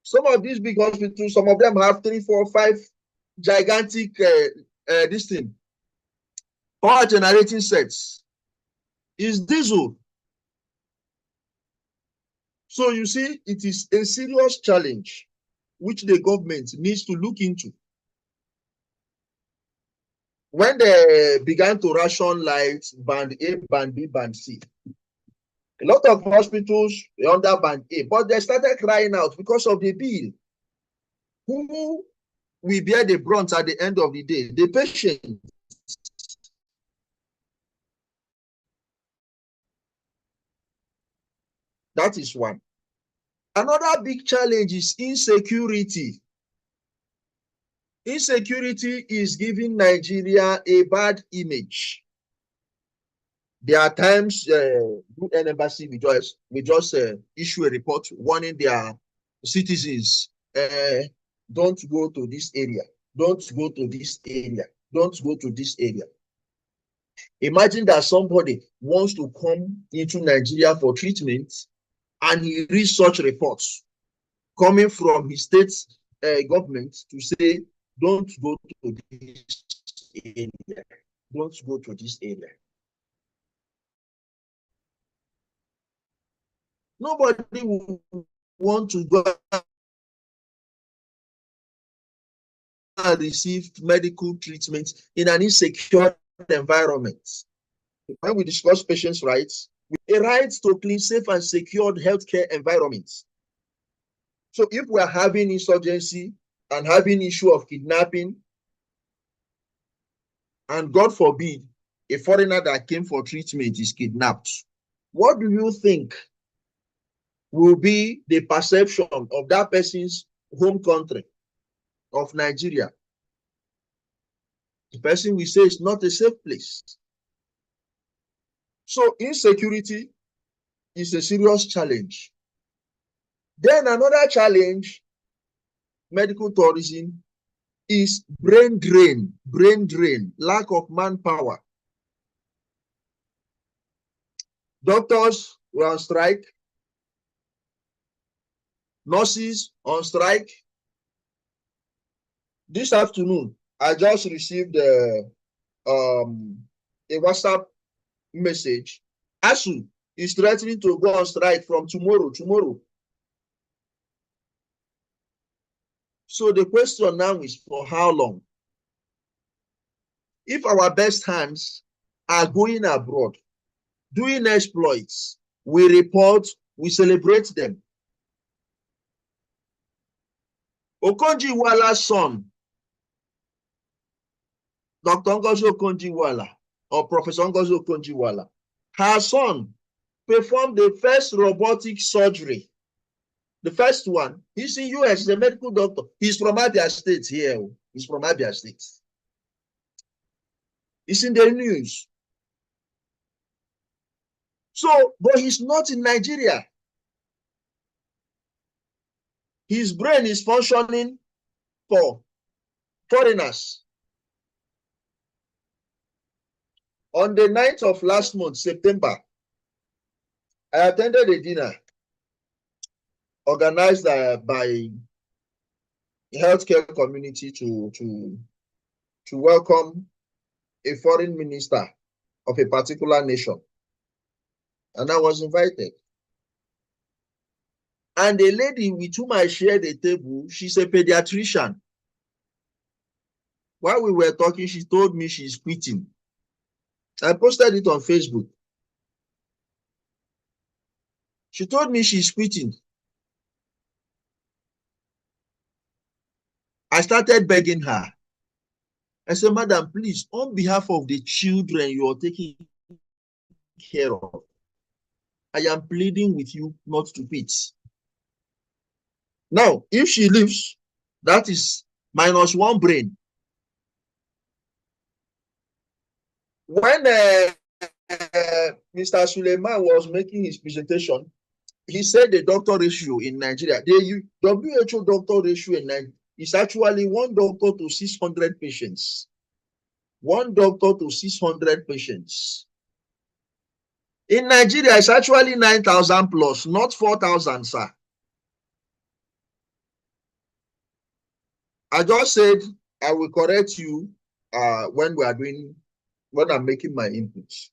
Speaker 4: Some of these big hospitals, some of them have 3, 4, 5 gigantic power generating sets. Is diesel. So you see, it is a serious challenge which the government needs to look into. When they began to ration lights, band A, band B, band C, a lot of hospitals were under band A, but they started crying out because of the bill. Who will bear the brunt at the end of the day? The patient. That is one. Another big challenge is insecurity. Insecurity is giving Nigeria a bad image. There are times UN embassy we just issue a report warning their citizens, don't go to this area, don't go to this area, don't go to this area. Imagine that somebody wants to come into Nigeria for treatment and he reads such reports coming from his state government to say, don't go to this area, don't go to this area. Nobody will want to go and receive medical treatment in an insecure environment. When we discuss patients' rights, a right to clean, safe, and secured healthcare environments. So if we are having insurgency and having issue of kidnapping, and God forbid, a foreigner that came for treatment is kidnapped, what do you think will be the perception of that person's home country, of Nigeria? The person will say it's not a safe place. So insecurity is a serious challenge. Then another challenge, medical tourism, is brain drain, lack of manpower. Doctors were on strike, nurses on strike. This afternoon, I just received a WhatsApp message. ASU is threatening to go on strike from tomorrow. So the question now is, for how long? If our best hands are going abroad, doing exploits. We report, we celebrate them. Okonjo-Iweala's son, Dr. Ngozi Okonjo-Iweala, or Professor Ngozi Okonjo-Iweala, her son performed the first robotic surgery. The first one. He's in US, he's a medical doctor. He's from Abia State here. He's from Abia State. It's in the news. So, but he's not in Nigeria. His brain is functioning for foreigners. On the 9th of last month, September, I attended a dinner organized by the healthcare community to welcome a foreign minister of a particular nation. And I was invited. And the lady with whom I shared a table, she's a pediatrician. While we were talking, she told me she's quitting. I posted it on Facebook. She told me she's quitting. I started begging her. I said, Madam, please, on behalf of the children you are taking care of, I am pleading with you not to quit. Now, if she leaves, that is -1 brain. When Mr. Suleiman was making his presentation, he said the doctor ratio in Nigeria, the WHO doctor ratio in Nigeria is actually 1 doctor to 600 patients. 1 doctor to 600 patients. In Nigeria, it's actually 9,000 plus, not 4,000, sir. I just said I will correct you when I'm making my inputs.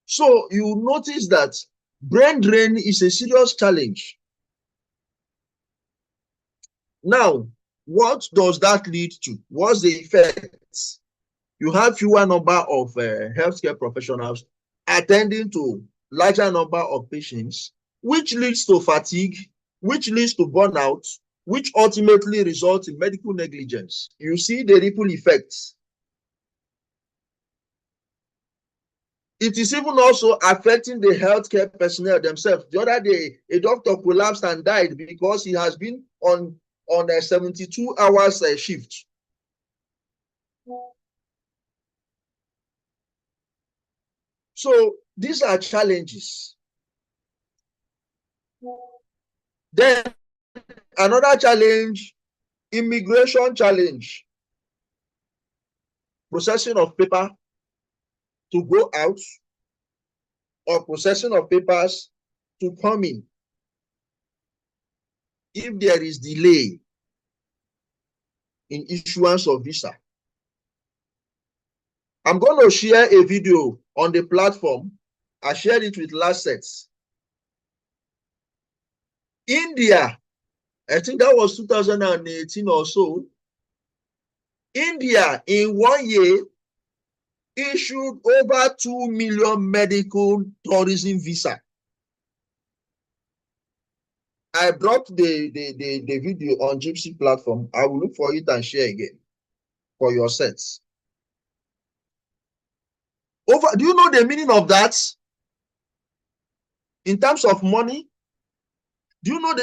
Speaker 4: So you notice that brain drain is a serious challenge. Now, what does that lead to? What's the effects? You have fewer number of healthcare professionals attending to larger number of patients, which leads to fatigue, which leads to burnout, which ultimately results in medical negligence. You see the ripple effects. It is even also affecting the healthcare personnel themselves. The other day, a doctor collapsed and died because he has been on a 72 hours shift. So these are challenges. Then another challenge, immigration challenge. Processing of paper to go out or processing of papers to come in. If there is delay in issuance of visa. I'm going to share a video on the platform. I shared it with Lassets. India, I think that was 2018 or so. India, in 1 year, issued over 2 million medical tourism visa. I brought the video on JIIPCC platform. I will look for it and share again for your sets. Do you know the meaning of that? In terms of money, do you know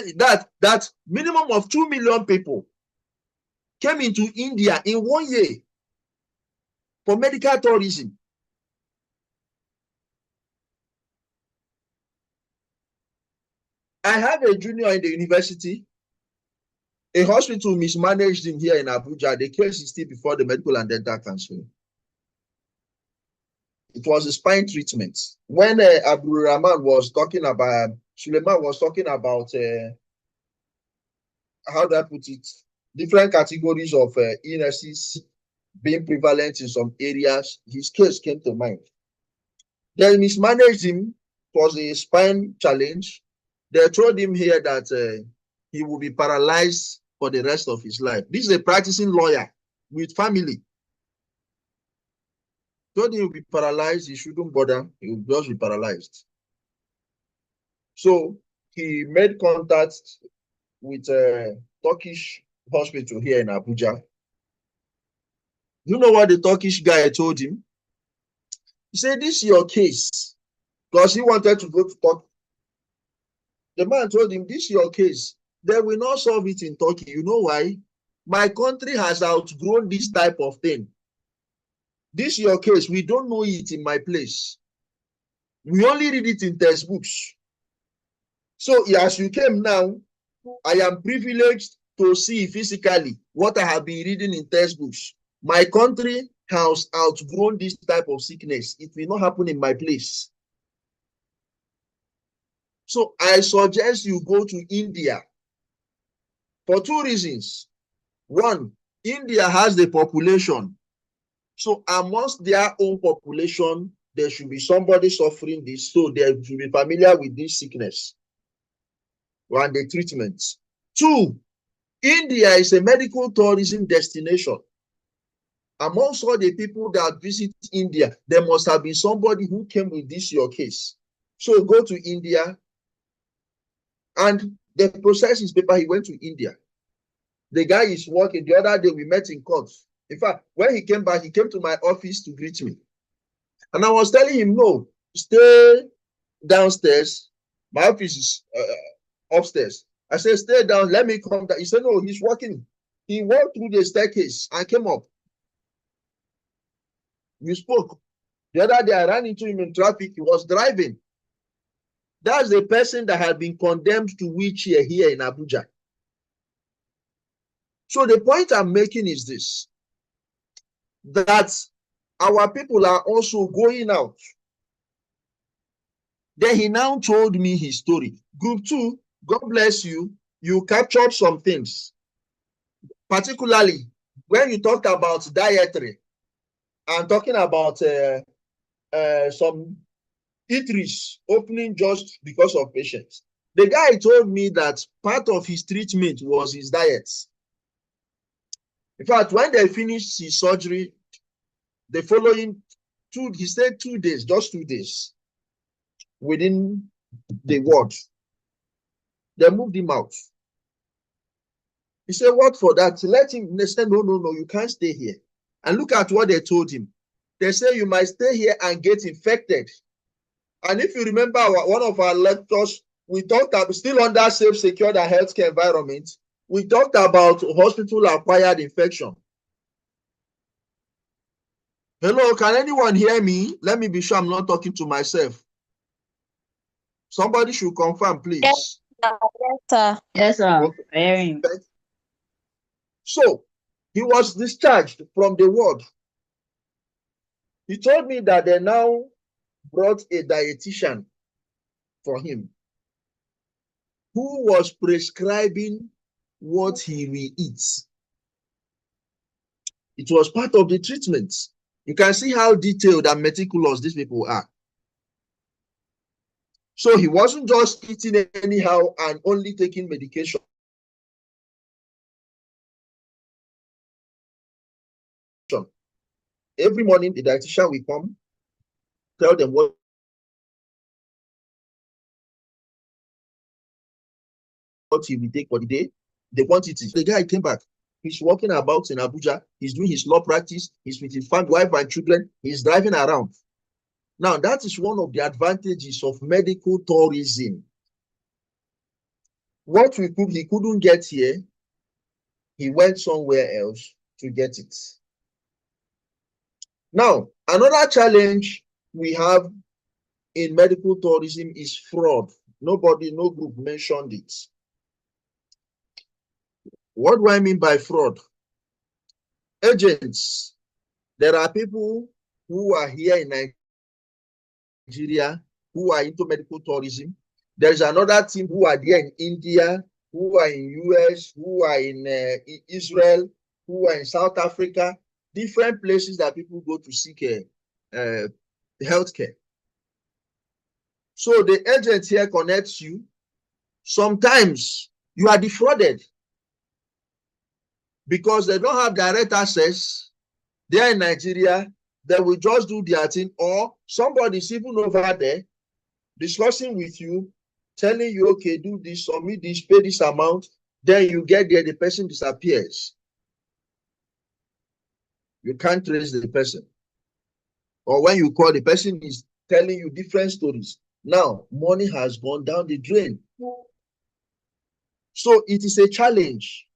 Speaker 4: that minimum of 2 million people came into India in 1 year for medical tourism? I have a junior in the university. A hospital mismanaged him here in Abuja. The case is still before the Medical and Dental Council. It was a spine treatment. When Abdul Rahman was talking about, Suleiman was talking about, how do I put it, different categories of illnesses being prevalent in some areas, his case came to mind. They mismanaged him. It was a spine challenge. They told him here that he will be paralyzed for the rest of his life. This is a practicing lawyer with family. Told him he'll be paralyzed. He shouldn't bother. He will just be paralyzed. So he made contact with a Turkish hospital here in Abuja. You know what the Turkish guy told him? He said, "This is your case," because he wanted to go to Turkey. The man told him, "This is your case. They will not solve it in Turkey. You know why? My country has outgrown this type of thing. This is your case. We don't know it in my place. We only read it in textbooks. So as you came now, I am privileged to see physically what I have been reading in textbooks. My country has outgrown this type of sickness. It will not happen in my place. So I suggest you go to India for two reasons. One, India has the population. So amongst their own population, there should be somebody suffering this, so they should be familiar with this sickness and the treatment. Two, India is a medical tourism destination. Amongst all the people that visit India, there must have been somebody who came with this your case. So go to India, and the process is paper. He went to India. The guy is working. The other day we met in court. In fact, when he came back, he came to my office to greet me. And I was telling him, no, stay downstairs. My office is upstairs. I said, stay down, let me come down. He said, no, he's working. He walked through the staircase and came up. We spoke. The other day I ran into him in traffic. He was driving. That's the person that had been condemned to wheelchair here in Abuja. So the point I'm making is this, that our people are also going out. Then he now told me his story. Group 2, God bless you, you captured some things. Particularly when you talked about dietary and talking about some eateries opening just because of patients. The guy told me that part of his treatment was his diet. In fact, when they finished his surgery, the following he stayed 2 days, just 2 days within the ward. They moved him out. He said, what for that? Let him. They said, no, you can't stay here. And look at what they told him. They say you might stay here and get infected. And if you remember one of our lectures, we talked about, still under safe, secure, and healthcare environment, we talked about hospital-acquired infection. Hello, can anyone hear me? Let me be sure I'm not talking to myself. Somebody should confirm, please.
Speaker 5: Yes, sir.
Speaker 2: Yes, sir.
Speaker 4: Okay. So, he was discharged from the ward. He told me that they now brought a dietitian for him who was prescribing what he will eat. It was part of the treatment. You can see how detailed and meticulous these people are. So he wasn't just eating anyhow and only taking medication. Every morning, the dietitian will come, tell them what he will take for the day, the quantity. The guy came back. He's walking about in Abuja. He's doing his law practice. He's with his wife and children. He's driving around. Now, that is one of the advantages of medical tourism. What he couldn't get here, he went somewhere else to get it. Now, another challenge we have in medical tourism is fraud. No group mentioned it. What do I mean by fraud? Agents. There are people who are here in Nigeria who are into medical tourism. There's another team who are there in India, who are in US, who are in Israel, who are in South Africa, different places that people go to seek healthcare. So the agent here connects you. Sometimes you are defrauded because they don't have direct access. They are in Nigeria. They will just do their thing, or somebody's even over there discussing with you, telling you, okay, do this, submit this, pay this amount. Then you get there, the person disappears. You can't trace the person. Or when you call, the person is telling you different stories. Now, money has gone down the drain. So it is a challenge.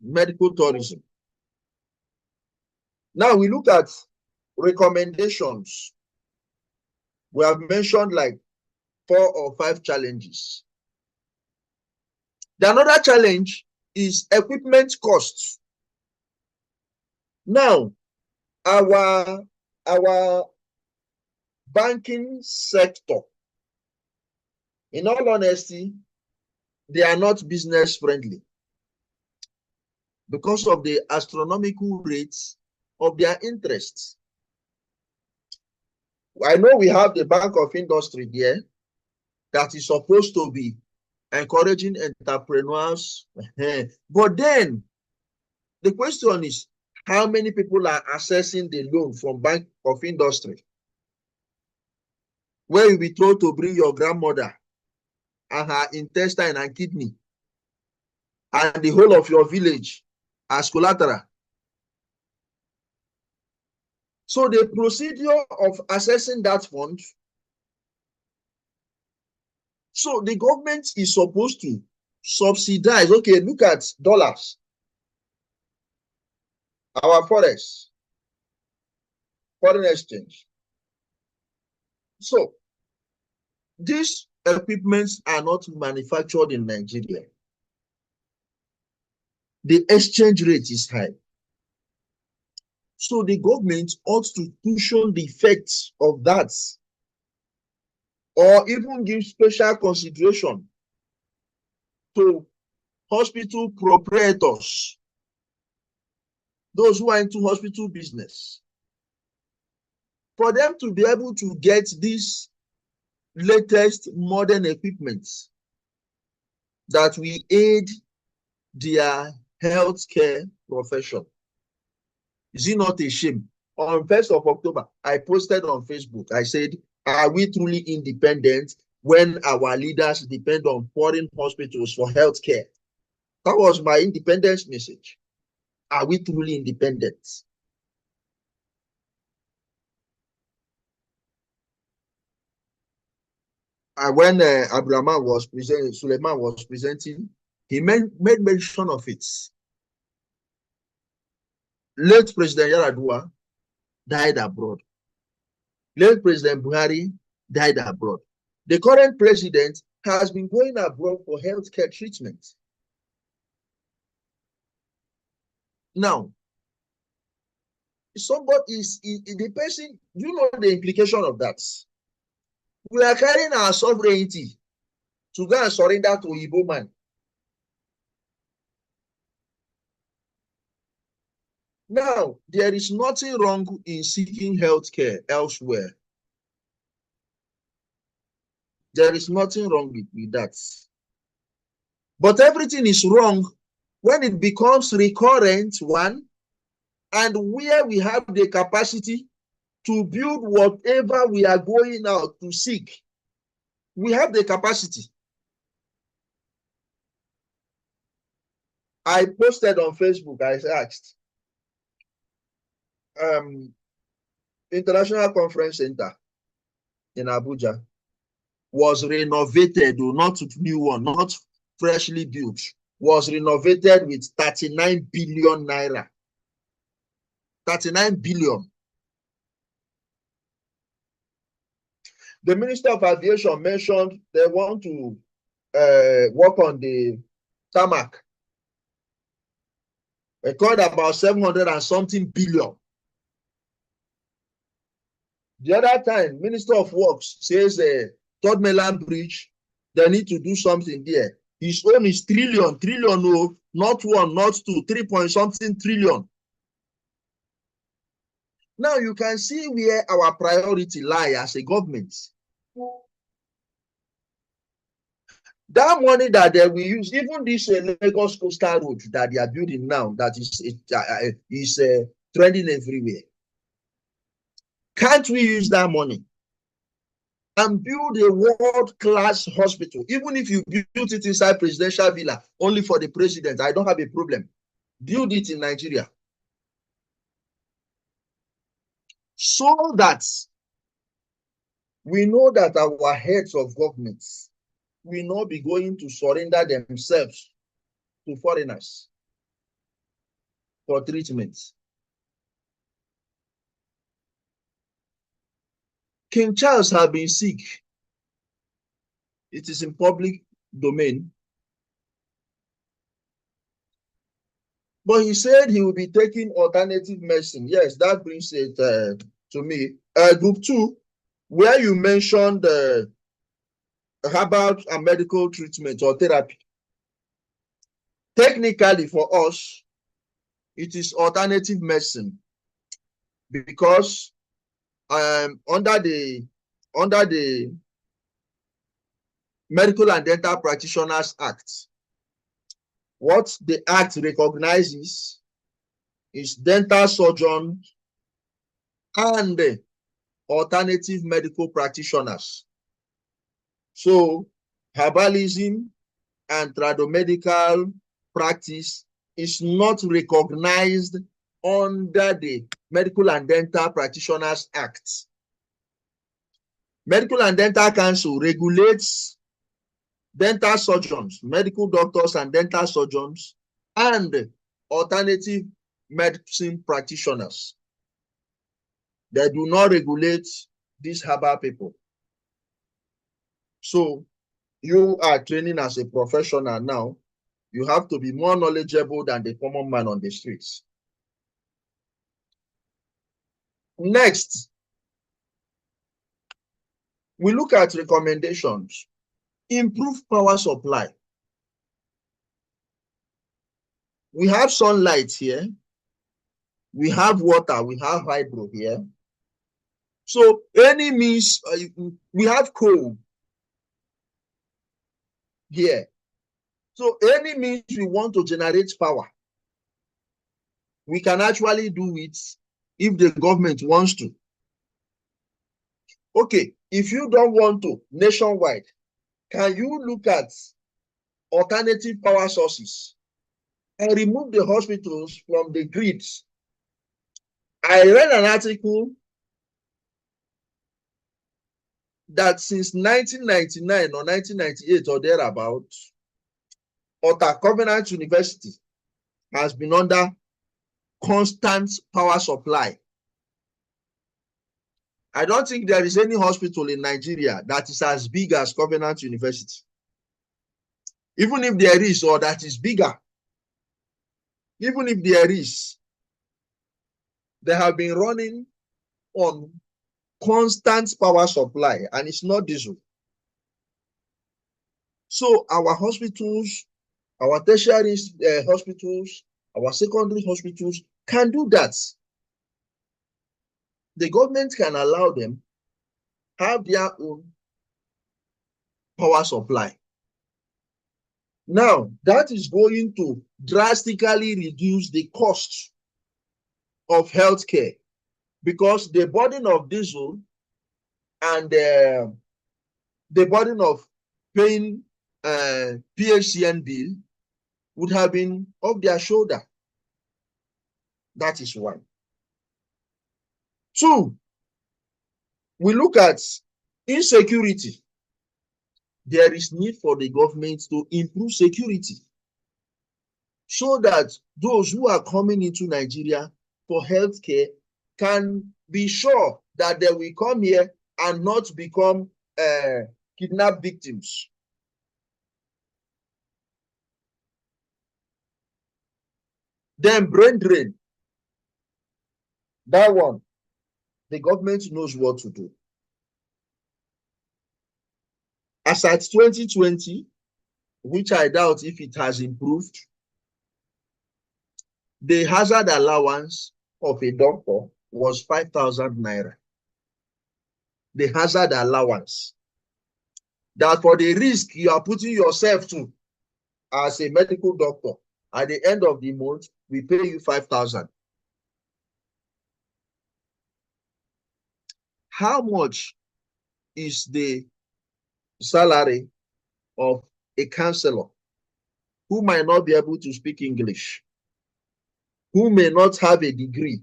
Speaker 4: Medical tourism. Now we look at recommendations. We have mentioned like 4 or 5 challenges. The another challenge is equipment costs. Now, our banking sector, in all honesty, they are not business friendly because of the astronomical rates of their interests. I know we have the Bank of Industry there that is supposed to be encouraging entrepreneurs. But then the question is, how many people are accessing the loan from Bank of Industry? Where you'll be told to bring your grandmother and her intestine and kidney and the whole of your village as collateral. So the procedure of assessing that fund, so the government is supposed to subsidize. Okay, look at dollars, our forex, foreign exchange. So these equipments are not manufactured in Nigeria. The exchange rate is high. So the government ought to cushion the effects of that, or even give special consideration to hospital proprietors, those who are into hospital business, for them to be able to get these latest modern equipment that will aid their healthcare profession. Is it not a shame? On 1st of October, I posted on Facebook, I said, are we truly independent when our leaders depend on foreign hospitals for healthcare? That was my independence message. Are we truly independent? And when Suleiman was presenting, he made mention of it. Late President Yaradua died abroad. Late President Buhari died abroad. The current president has been going abroad for healthcare treatment. Now, somebody is the person, you know the implication of that. We are carrying our sovereignty to go and surrender to Igbo man. Now, there is nothing wrong in seeking healthcare elsewhere. There is nothing wrong with that. But everything is wrong when it becomes recurrent, one, and where we have the capacity to build whatever we are going out to seek. We have the capacity. I posted on Facebook, I asked, International Conference Center in Abuja was renovated, not new one, not freshly built, was renovated with 39 billion naira. 39 billion. The Minister of Aviation mentioned they want to work on the tarmac. It called about 700 and something billion. The other time, Minister of Works says Third Mainland Bridge, they need to do something there. His own is trillion, no, not one, not two, 3 point something trillion. Now you can see where our priority lie as a government. That money that they will use, even this Lagos Coastal Road that they are building now, that is trending everywhere. Can't we use that money and build a world-class hospital? Even if you build it inside presidential villa, only for the president, I don't have a problem. Build it in Nigeria. So that we know that our heads of governments will not be going to surrender themselves to foreigners for treatment. King Charles has been sick. It is in public domain. But he said he will be taking alternative medicine. Yes, that brings it to me. Group 2, where you mentioned herbal and medical treatment or therapy. Technically, for us, it is alternative medicine because under the Medical and Dental Practitioners Act, what the Act recognizes is dental surgeons and alternative medical practitioners. So herbalism and tradomedical practice is not recognized under the Medical and Dental Practitioners Act. Medical and Dental Council regulates dental surgeons, medical doctors and dental surgeons, and alternative medicine practitioners. They do not regulate these herbal people. So you are training as a professional now. You have to be more knowledgeable than the common man on the streets. Next, we look at recommendations. Improve power supply. We have sunlight here. We have water. We have hydro here. So any means, we have coal here. So any means we want to generate power, we can actually do it if the government wants to. Okay, if you don't want to nationwide, can you look at alternative power sources and remove the hospitals from the grids? I read an article that since 1999 or 1998 or thereabout, Otta Covenant University has been under constant power supply. I don't think there is any hospital in Nigeria that is as big as Covenant University. Even if there is, or that is bigger, even if there is, they have been running on constant power supply, and it's not diesel. So our hospitals, our tertiary hospitals, our secondary hospitals can do that. The government can allow them have their own power supply. Now, that is going to drastically reduce the cost of healthcare, because the burden of diesel and the burden of paying PHCN bill would have been off their shoulder. That is one. Two, we look at insecurity. There is need for the government to improve security so that those who are coming into Nigeria for healthcare can be sure that they will come here and not become kidnapped victims. Then brain drain. That one, the government knows what to do. As at 2020, which I doubt if it has improved, the hazard allowance of a doctor was 5,000 naira. The hazard allowance. that for the risk you are putting yourself to as a medical doctor, at the end of the month, we pay you 5,000. How much is the salary of a counselor who might not be able to speak English, who may not have a degree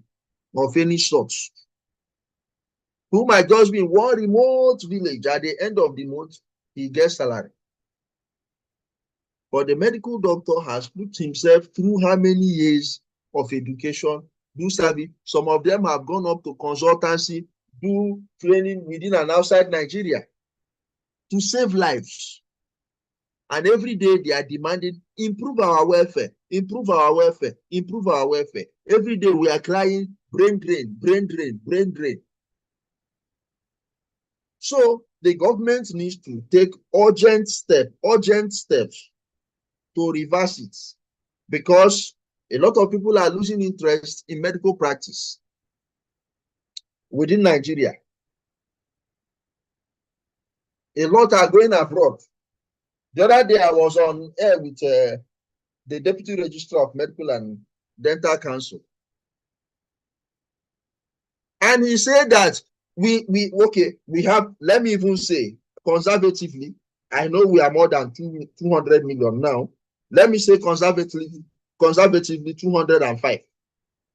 Speaker 4: of any sort, who might just be in one remote village? At the end of the month, he gets salary. But the medical doctor has put himself through how many years of education, do service. Some of them have gone up to consultancy, do training within and outside Nigeria to save lives. And every day they are demanding, improve our welfare, improve our welfare, improve our welfare. Every day we are crying, brain drain, brain drain, brain drain. So the government needs to take urgent steps to reverse it, because a lot of people are losing interest in medical practice within Nigeria. A lot are going abroad. The other day I was on air with the Deputy Registrar of Medical and Dental Council, and he said that we have, let me even say conservatively, I know we are more than 200 million now. Let me say conservatively 205.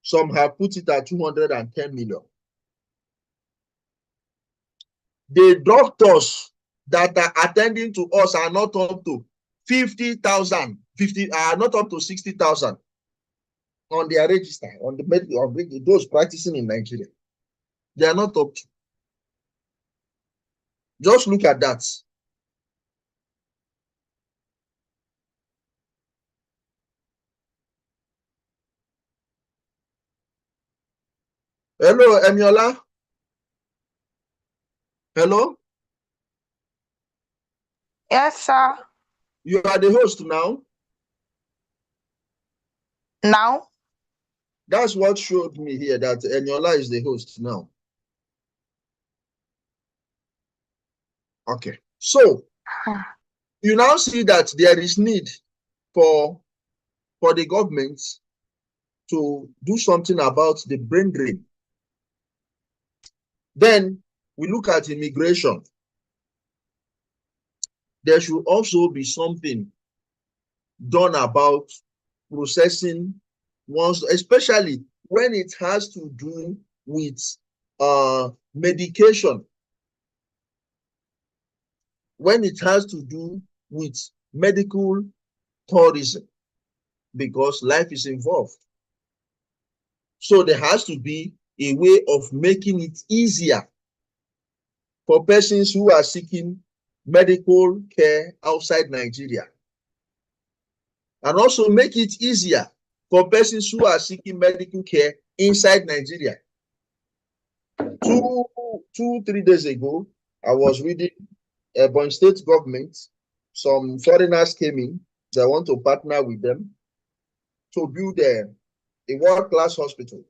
Speaker 4: Some have put it at 210 million. The doctors that are attending to us are not up to 50,000, are not up to 60,000 on their register, on the medical, those practicing in Nigeria. They are not up to. Just look at that. Hello, Emiola. Hello?
Speaker 10: Yes, sir.
Speaker 4: You are the host now?
Speaker 10: Now?
Speaker 4: That's what showed me here, that Eniola is the host now. Okay. So, you now see that there is need for the government to do something about the brain drain. Then, we look at immigration. There should also be something done about processing ones, especially when it has to do with medication, when it has to do with medical tourism, because life is involved. So there has to be a way of making it easier for persons who are seeking medical care outside Nigeria, and also make it easier for persons who are seeking medical care inside Nigeria. 3 days ago, I was reading Ebonyi State government. Some foreigners came in. They want to partner with them to build a world-class hospital.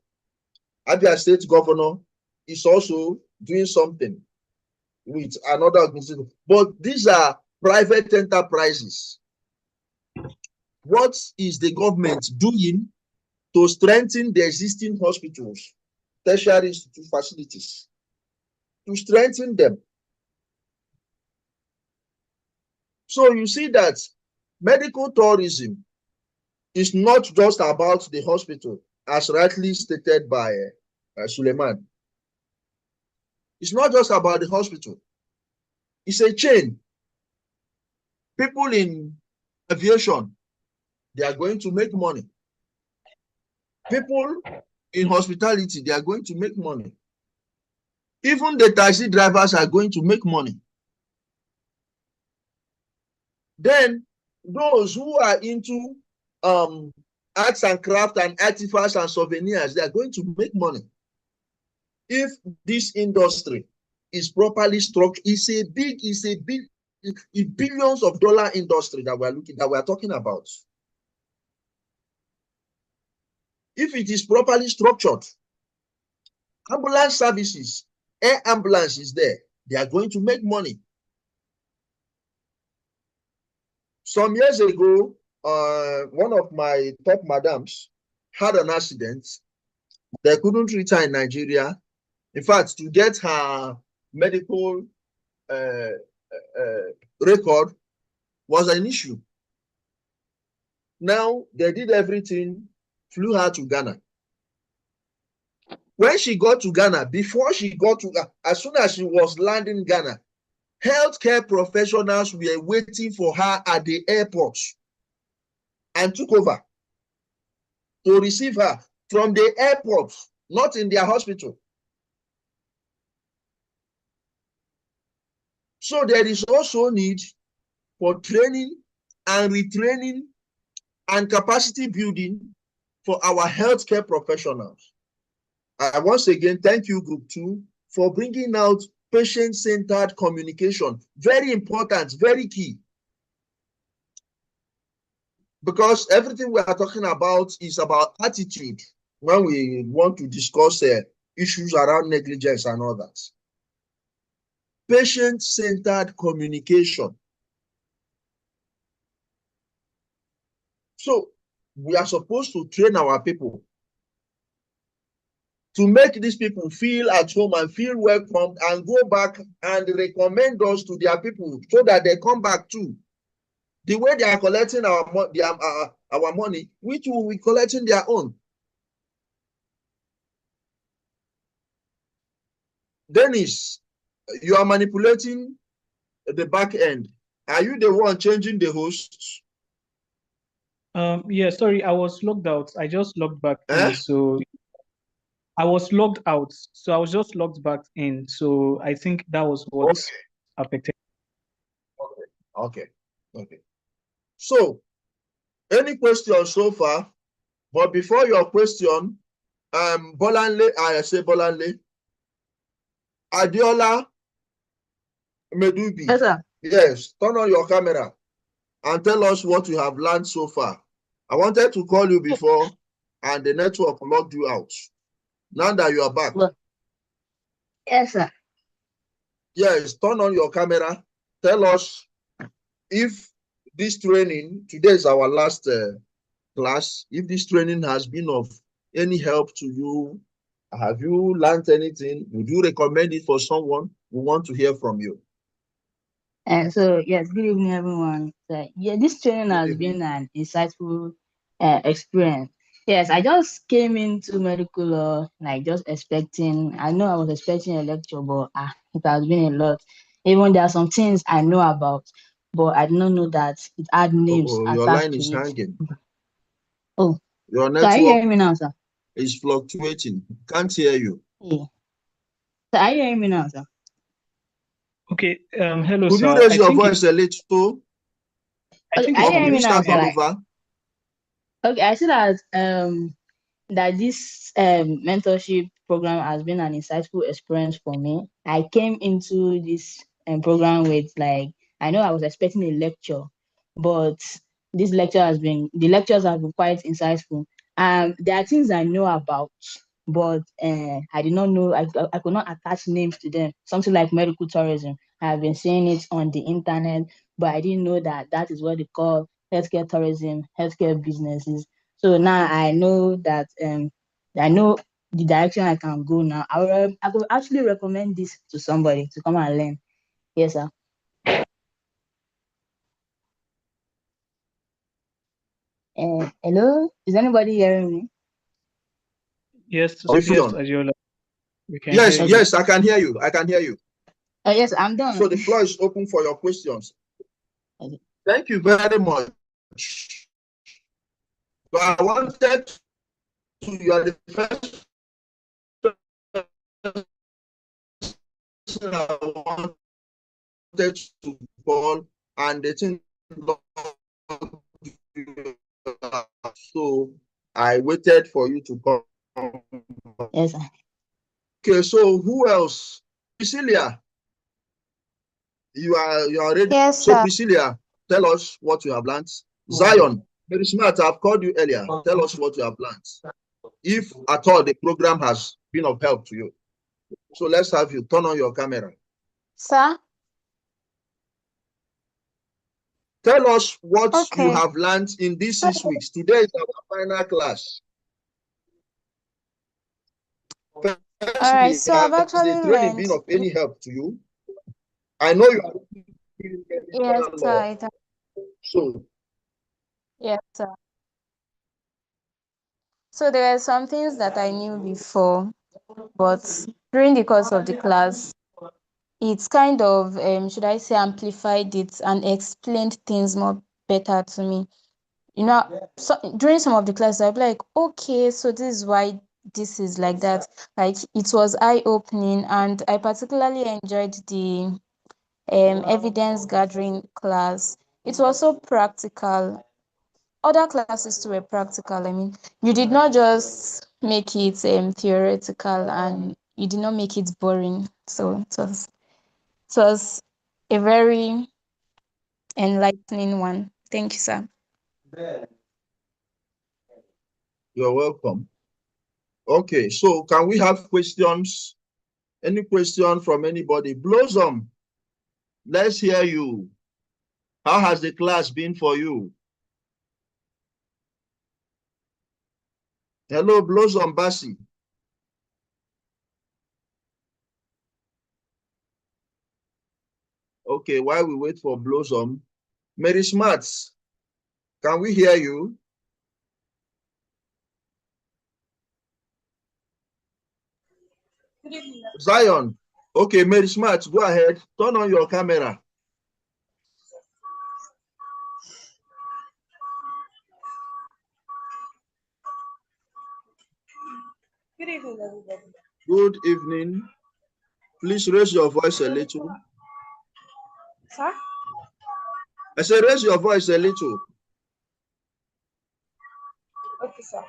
Speaker 4: Abia State governor is also doing something with another organization. But these are private enterprises. What is the government doing to strengthen the existing hospitals, tertiary facilities, to strengthen them? So you see that medical tourism is not just about the hospital, as rightly stated by Suleiman. It's not just about the hospital. It's a chain. People in aviation, they are going to make money. People in hospitality, they are going to make money. Even the taxi drivers are going to make money. Then those who are into arts and craft and artifacts and souvenirs, they are going to make money. If this industry is properly structured, it's a billions of dollar industry that we're talking about. If it is properly structured, ambulance services, air ambulance is there, they are going to make money. Some years ago, one of my top madams had an accident. They couldn't reach her in Nigeria. In fact, to get her medical record was an issue. Now they did everything, flew her to Ghana. When she got to Ghana, before she got to, as soon as she was landing Ghana, healthcare professionals were waiting for her at the airport and took over to receive her from the airport, not in their hospital. So there is also need for training and retraining and capacity building for our healthcare professionals. I once again thank you, Group 2, for bringing out patient-centered communication. Very important, very key. Because everything we are talking about is about attitude when we want to discuss issues around negligence and all that. Patient-centered communication. So we are supposed to train our people to make these people feel at home and feel welcomed and go back and recommend us to their people so that they come back too. The way they are collecting our money, we too will be collecting their own. Dennis, you are manipulating the back end. Are you the one changing the hosts?
Speaker 1: Yeah, sorry, I was logged out. I just logged back in, so I was logged out, so I was just logged back in. So I think that was what affected.
Speaker 4: Okay. So, any questions so far? But before your question, Bolanle, I say Bolanle, Adiola Medubi.
Speaker 2: Yes, sir.
Speaker 4: Yes, turn on your camera and tell us what you have learned so far. I wanted to call you before, and the network logged you out. Now that you are back.
Speaker 2: Yes, sir.
Speaker 4: Yes, turn on your camera. Tell us if this training, today is our last class, if this training has been of any help to you. Have you learned anything? Would you recommend it for someone? We want to hear from you.
Speaker 2: So yes, good evening, everyone. So, yeah, this training has been an insightful experience. Yes, I just came into medical law, like just expecting. I know I was expecting a lecture, but it has been a lot. Even there are some things I know about, but I did not know that it had names
Speaker 4: Your
Speaker 2: attached
Speaker 4: line
Speaker 2: to
Speaker 4: is
Speaker 2: it.
Speaker 4: hanging.
Speaker 2: Oh,
Speaker 4: Your
Speaker 2: so are you hearing
Speaker 4: network
Speaker 2: me now, sir?
Speaker 4: is fluctuating. Can't hear you.
Speaker 2: Yeah. So are you hearing me now, sir?
Speaker 1: Okay. Hello,
Speaker 4: Could
Speaker 1: sir.
Speaker 4: you raise
Speaker 1: I
Speaker 4: your
Speaker 1: think
Speaker 4: voice a little?
Speaker 1: I think
Speaker 2: are you
Speaker 1: it's
Speaker 2: hearing me now, sir?
Speaker 4: Over?
Speaker 2: Okay, I see that that this mentorship program has been an insightful experience for me. I came into this program with I know I was expecting a lecture, but the lectures have been quite insightful. There are things I know about, but I did not know, I could not attach names to them. Something like medical tourism. I have been seeing it on the internet, but I didn't know that that is what they call healthcare tourism, healthcare businesses. So now I know that I know the direction I can go now. I could actually recommend this to somebody to come and learn. Yes, sir. Hello, is anybody hearing me?
Speaker 1: Yes, Adiola. We can
Speaker 4: Yes,
Speaker 1: hear you.
Speaker 4: yes, I can hear you. I can hear you.
Speaker 2: Yes, I'm done.
Speaker 4: So the floor is open for your questions.
Speaker 2: Okay.
Speaker 4: Thank you very much. So I wanted to, you are the first person I wanted to call, and the thing, so I waited for you to come.
Speaker 2: Yes, sir.
Speaker 4: Okay, so who else? Priscilla, you are ready.
Speaker 5: Yes,
Speaker 4: so
Speaker 5: sir.
Speaker 4: Priscilla, tell us what you have learned. Zion, very smart. I've called you earlier. Tell us what you have learned. If at all the program has been of help to you. So let's have you turn on your camera.
Speaker 5: Sir?
Speaker 4: Tell us what you
Speaker 8: Okay.
Speaker 4: have learned in these 6 weeks. Today is our final class.
Speaker 8: All right,
Speaker 4: Firstly,
Speaker 8: so I've
Speaker 4: has the
Speaker 8: actually
Speaker 4: training
Speaker 8: learned.
Speaker 4: been of any help to you? I know you are in
Speaker 8: Yes,
Speaker 4: medical
Speaker 8: sir.
Speaker 4: law. So,
Speaker 8: Yes, sir. So there are some things that I knew before, but during the course of the class, it's kind of, should I say, amplified it and explained things more better to me. You know, so during some of the classes, I'll be like, okay, so this is why this is like that. Like, it was eye-opening, and I particularly enjoyed the evidence gathering class. It was so practical. Other classes too were practical. I mean, you did not just make it theoretical, and you did not make it boring. So it was a very enlightening one. Thank you, sir.
Speaker 4: you're welcome. Okay, so can we have questions? Any question from anybody? Blossom, let's hear you. How has the class been for you? Hello, Blossom Bassi. Okay, while we wait for Blossom, Mary Smarts, can we hear you? Zion. Okay, Mary Smarts, go ahead. Turn on your camera.
Speaker 9: Good evening, everybody.
Speaker 4: Good evening. Please raise your voice a little.
Speaker 9: Sir?
Speaker 4: I said raise your voice a little.
Speaker 9: Okay, sir.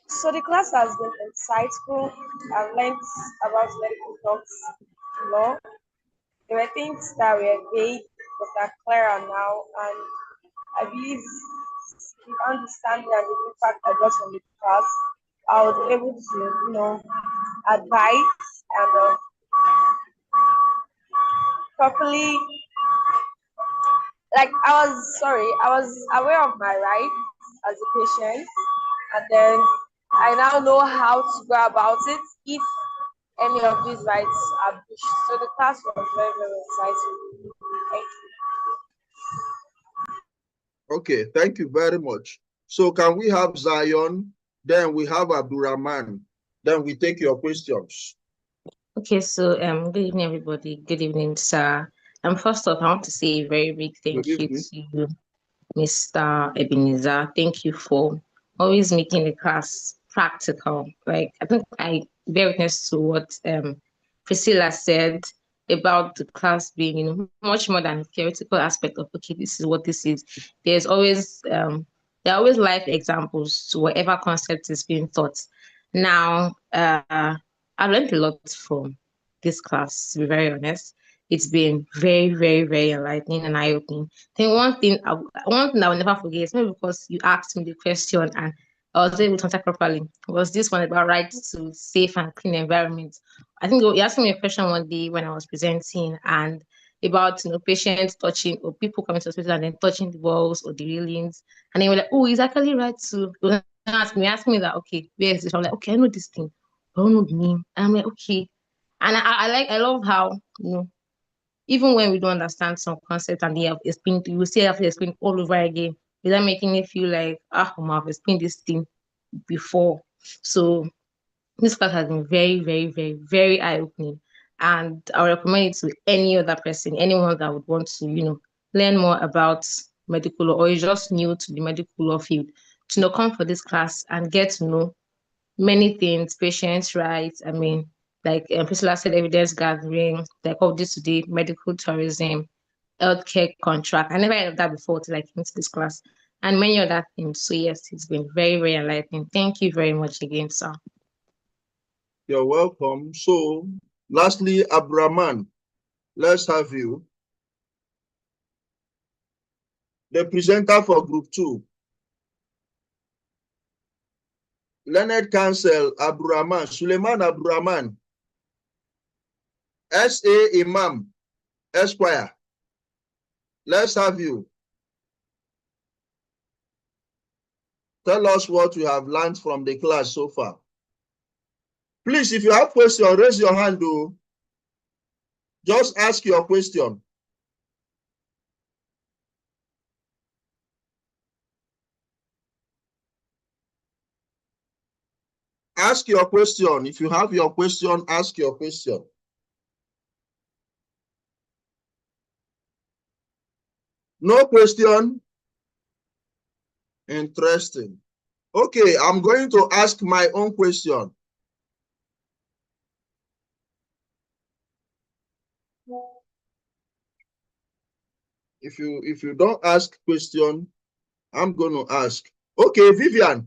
Speaker 9: So the class has been insightful. I've learned about medical talks, law. There were things that were vague but are clearer now, and I believe the understanding and the impact I got from the class, I was able to, advise and properly. Like I was aware of my rights as a patient, and then I now know how to go about it if any of these rights are breached. So the class was very, very exciting. Thank you.
Speaker 4: Okay, thank you very much. So can we have Zion? Then we have Abdurrahman. Then we take your questions.
Speaker 11: Okay, so good evening, everybody. Good evening, sir. First off, I want to say a very big thank you to you, Mr. Ebenezer. Thank you for always making the class practical. Like, I think I bear witness to what Priscilla said about the class being, much more than a theoretical aspect of, okay, this is what this is. There's always there are always life examples to whatever concept is being taught. Now, I learned a lot from this class, to be very honest. It's been very, very, very enlightening and eye-opening. I think one thing I will never forget is maybe because you asked me the question and I was able to answer properly. Was this one about rights to safe and clean environment? I think you asked me a question one day when I was presenting and about patients touching or people coming to the hospital and then touching the walls or the railings. And they were like, oh, it's actually right to ask me that, okay, where is this? I'm like, okay, I know this thing. I don't know the name. And I'm like, okay. And I love how, even when we don't understand some concept and they have explained, you will still have to explain all over again without making it feel like, I've explained this thing before. So this class has been very, very, very, very eye-opening. And I recommend it to any other person, anyone that would want to, learn more about medical law or is just new to the medical law field, to come for this class and get to know many things, patients' rights. I mean, like Priscilla said, evidence gathering, like all this today, medical tourism, healthcare contract. I never heard of that before till I came to this class. And many other things. So yes, it's been very, very enlightening. Thank you very much again, sir.
Speaker 4: You're welcome. So lastly, Abdurrahman, let's have you. The presenter for group 2. Learned Counsel Abdurrahman, Suleiman Abdurrahman, S.A. Imam, Esquire. Let's have you. Tell us what you have learned from the class so far. Please, if you have question, raise your hand. Though. Just ask your question. Ask your question. If you have your question, ask your question. No question? Interesting. Okay, I'm going to ask my own question. If you don't ask question, I'm going to ask. Okay, Vivian,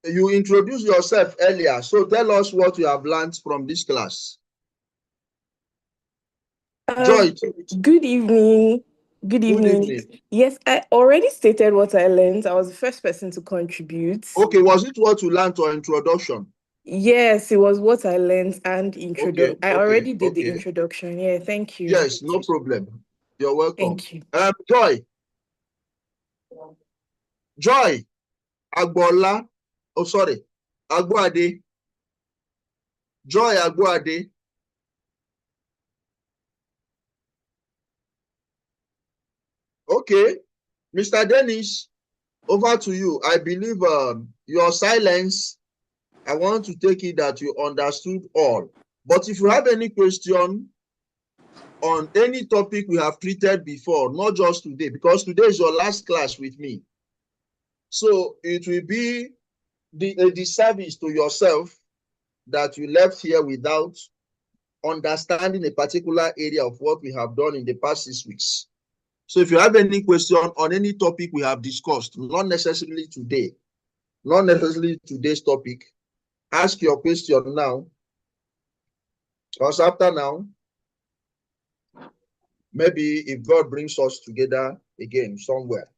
Speaker 4: you introduced yourself earlier, so tell us what you have learned from this class. Joy.
Speaker 6: Good evening. Good evening.
Speaker 4: Good evening.
Speaker 6: Yes, I already stated what I learned. I was the first person to contribute.
Speaker 4: Okay, was it what you learned or introduction?
Speaker 6: Yes, it was what I learned and introduction.
Speaker 4: Okay,
Speaker 6: I already did the introduction. Yeah, thank you.
Speaker 4: Yes, no problem. You're welcome.
Speaker 6: Thank you.
Speaker 4: Joy. Joy. Agbola. Oh, sorry. Agboade. Joy Agboade. Okay. Mr. Dennis, over to you. I believe your silence, I want to take it that you understood all. But if you have any question on any topic we have treated before, not just today, because today is your last class with me. So it will be a disservice to yourself that you left here without understanding a particular area of what we have done in the past 6 weeks. So if you have any question on any topic we have discussed, not necessarily today, not necessarily today's topic, ask your question now. Because after now, maybe if God brings us together again somewhere.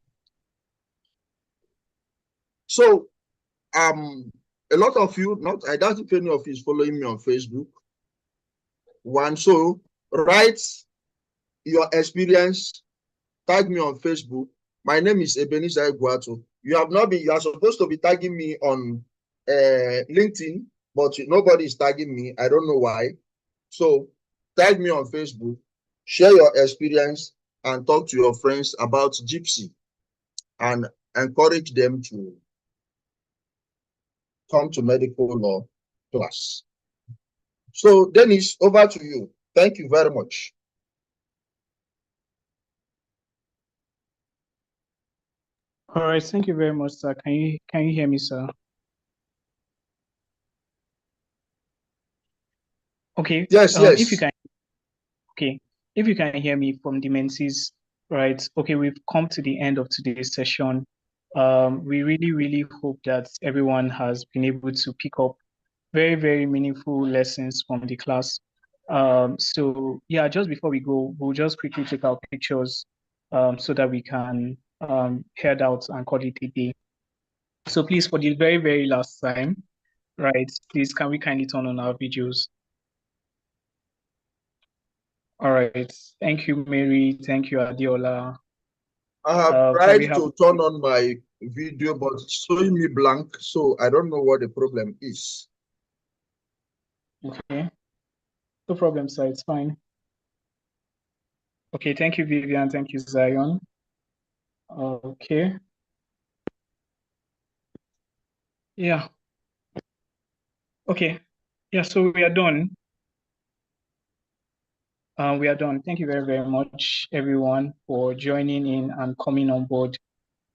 Speaker 4: So a lot of you, I doubt if any of you is following me on Facebook. One, so write your experience, tag me on Facebook. My name is Ebenezer Guato. You are supposed to be tagging me on LinkedIn, but nobody is tagging me. I don't know why. So tag me on Facebook, share your experience, and talk to your friends about JIIPCC and encourage them to come to medical law class. So Dennis, over to you. Thank you very much.
Speaker 1: All right, thank you very much, sir. Can you hear me, sir? Okay.
Speaker 4: Yes.
Speaker 1: If you can hear me from the mentees, right? Okay, we've come to the end of today's session. We really hope that everyone has been able to pick up very meaningful lessons from the class. So yeah, just before we go, we'll just quickly take our pictures so that we can head out and call it a day. So please, for the very last time, right, please can we kindly turn on our videos? All right, thank you, Mary. Thank you, Adiola.
Speaker 4: I have tried to turn on my video, but it's showing me blank, so I don't know what the problem is.
Speaker 1: Okay, no problem, sir. It's fine. Okay, thank you, Vivian. Thank you, Zion. Okay. Yeah. Okay. Yeah, so we are done. We are done. Thank you very much, everyone, for joining in and coming on board.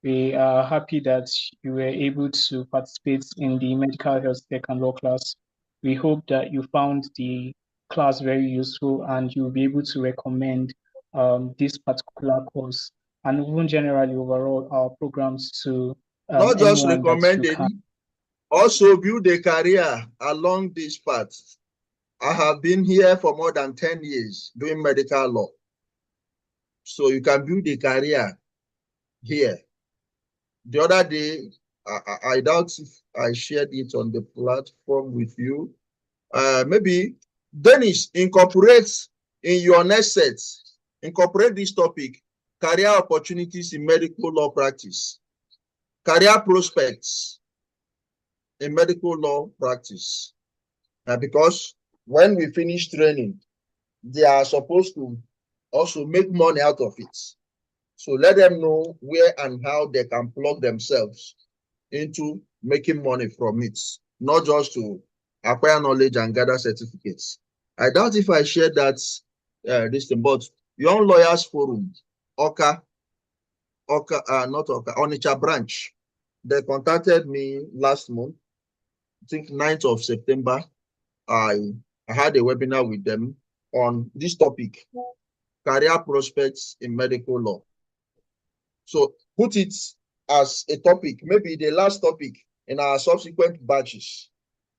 Speaker 1: We are happy that you were able to participate in the medical health tech and law class. We hope that you found the class very useful and you'll be able to recommend this particular course and even generally overall our programs to
Speaker 4: not just
Speaker 1: anyone
Speaker 4: recommending, also build a career along this path. I have been here for more than 10 years doing medical law. So you can build a career here. The other day, I doubt if I shared it on the platform with you. Maybe Dennis, incorporates in your next set, incorporate this topic, career opportunities in medical law practice. career prospects in medical law practice. Because when we finish training, they are supposed to also make money out of it. So let them know where and how they can plug themselves into making money from it, not just to acquire knowledge and gather certificates. I doubt if I shared that this thing, but Young Lawyers Forum, not Oka, Onitsha branch, they contacted me last month, I think 9th of September. I had a webinar with them on this topic, career prospects in medical law. So put it as a topic, maybe the last topic in our subsequent batches,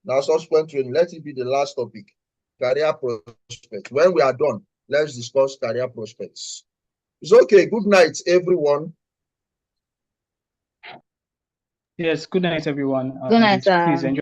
Speaker 4: in our subsequent training. Let it be the last topic, career prospects. When we are done, let's discuss career prospects. It's okay. Good night, everyone.
Speaker 1: Yes, good night, everyone.
Speaker 2: Good night,
Speaker 1: Please
Speaker 2: sir.
Speaker 1: enjoy.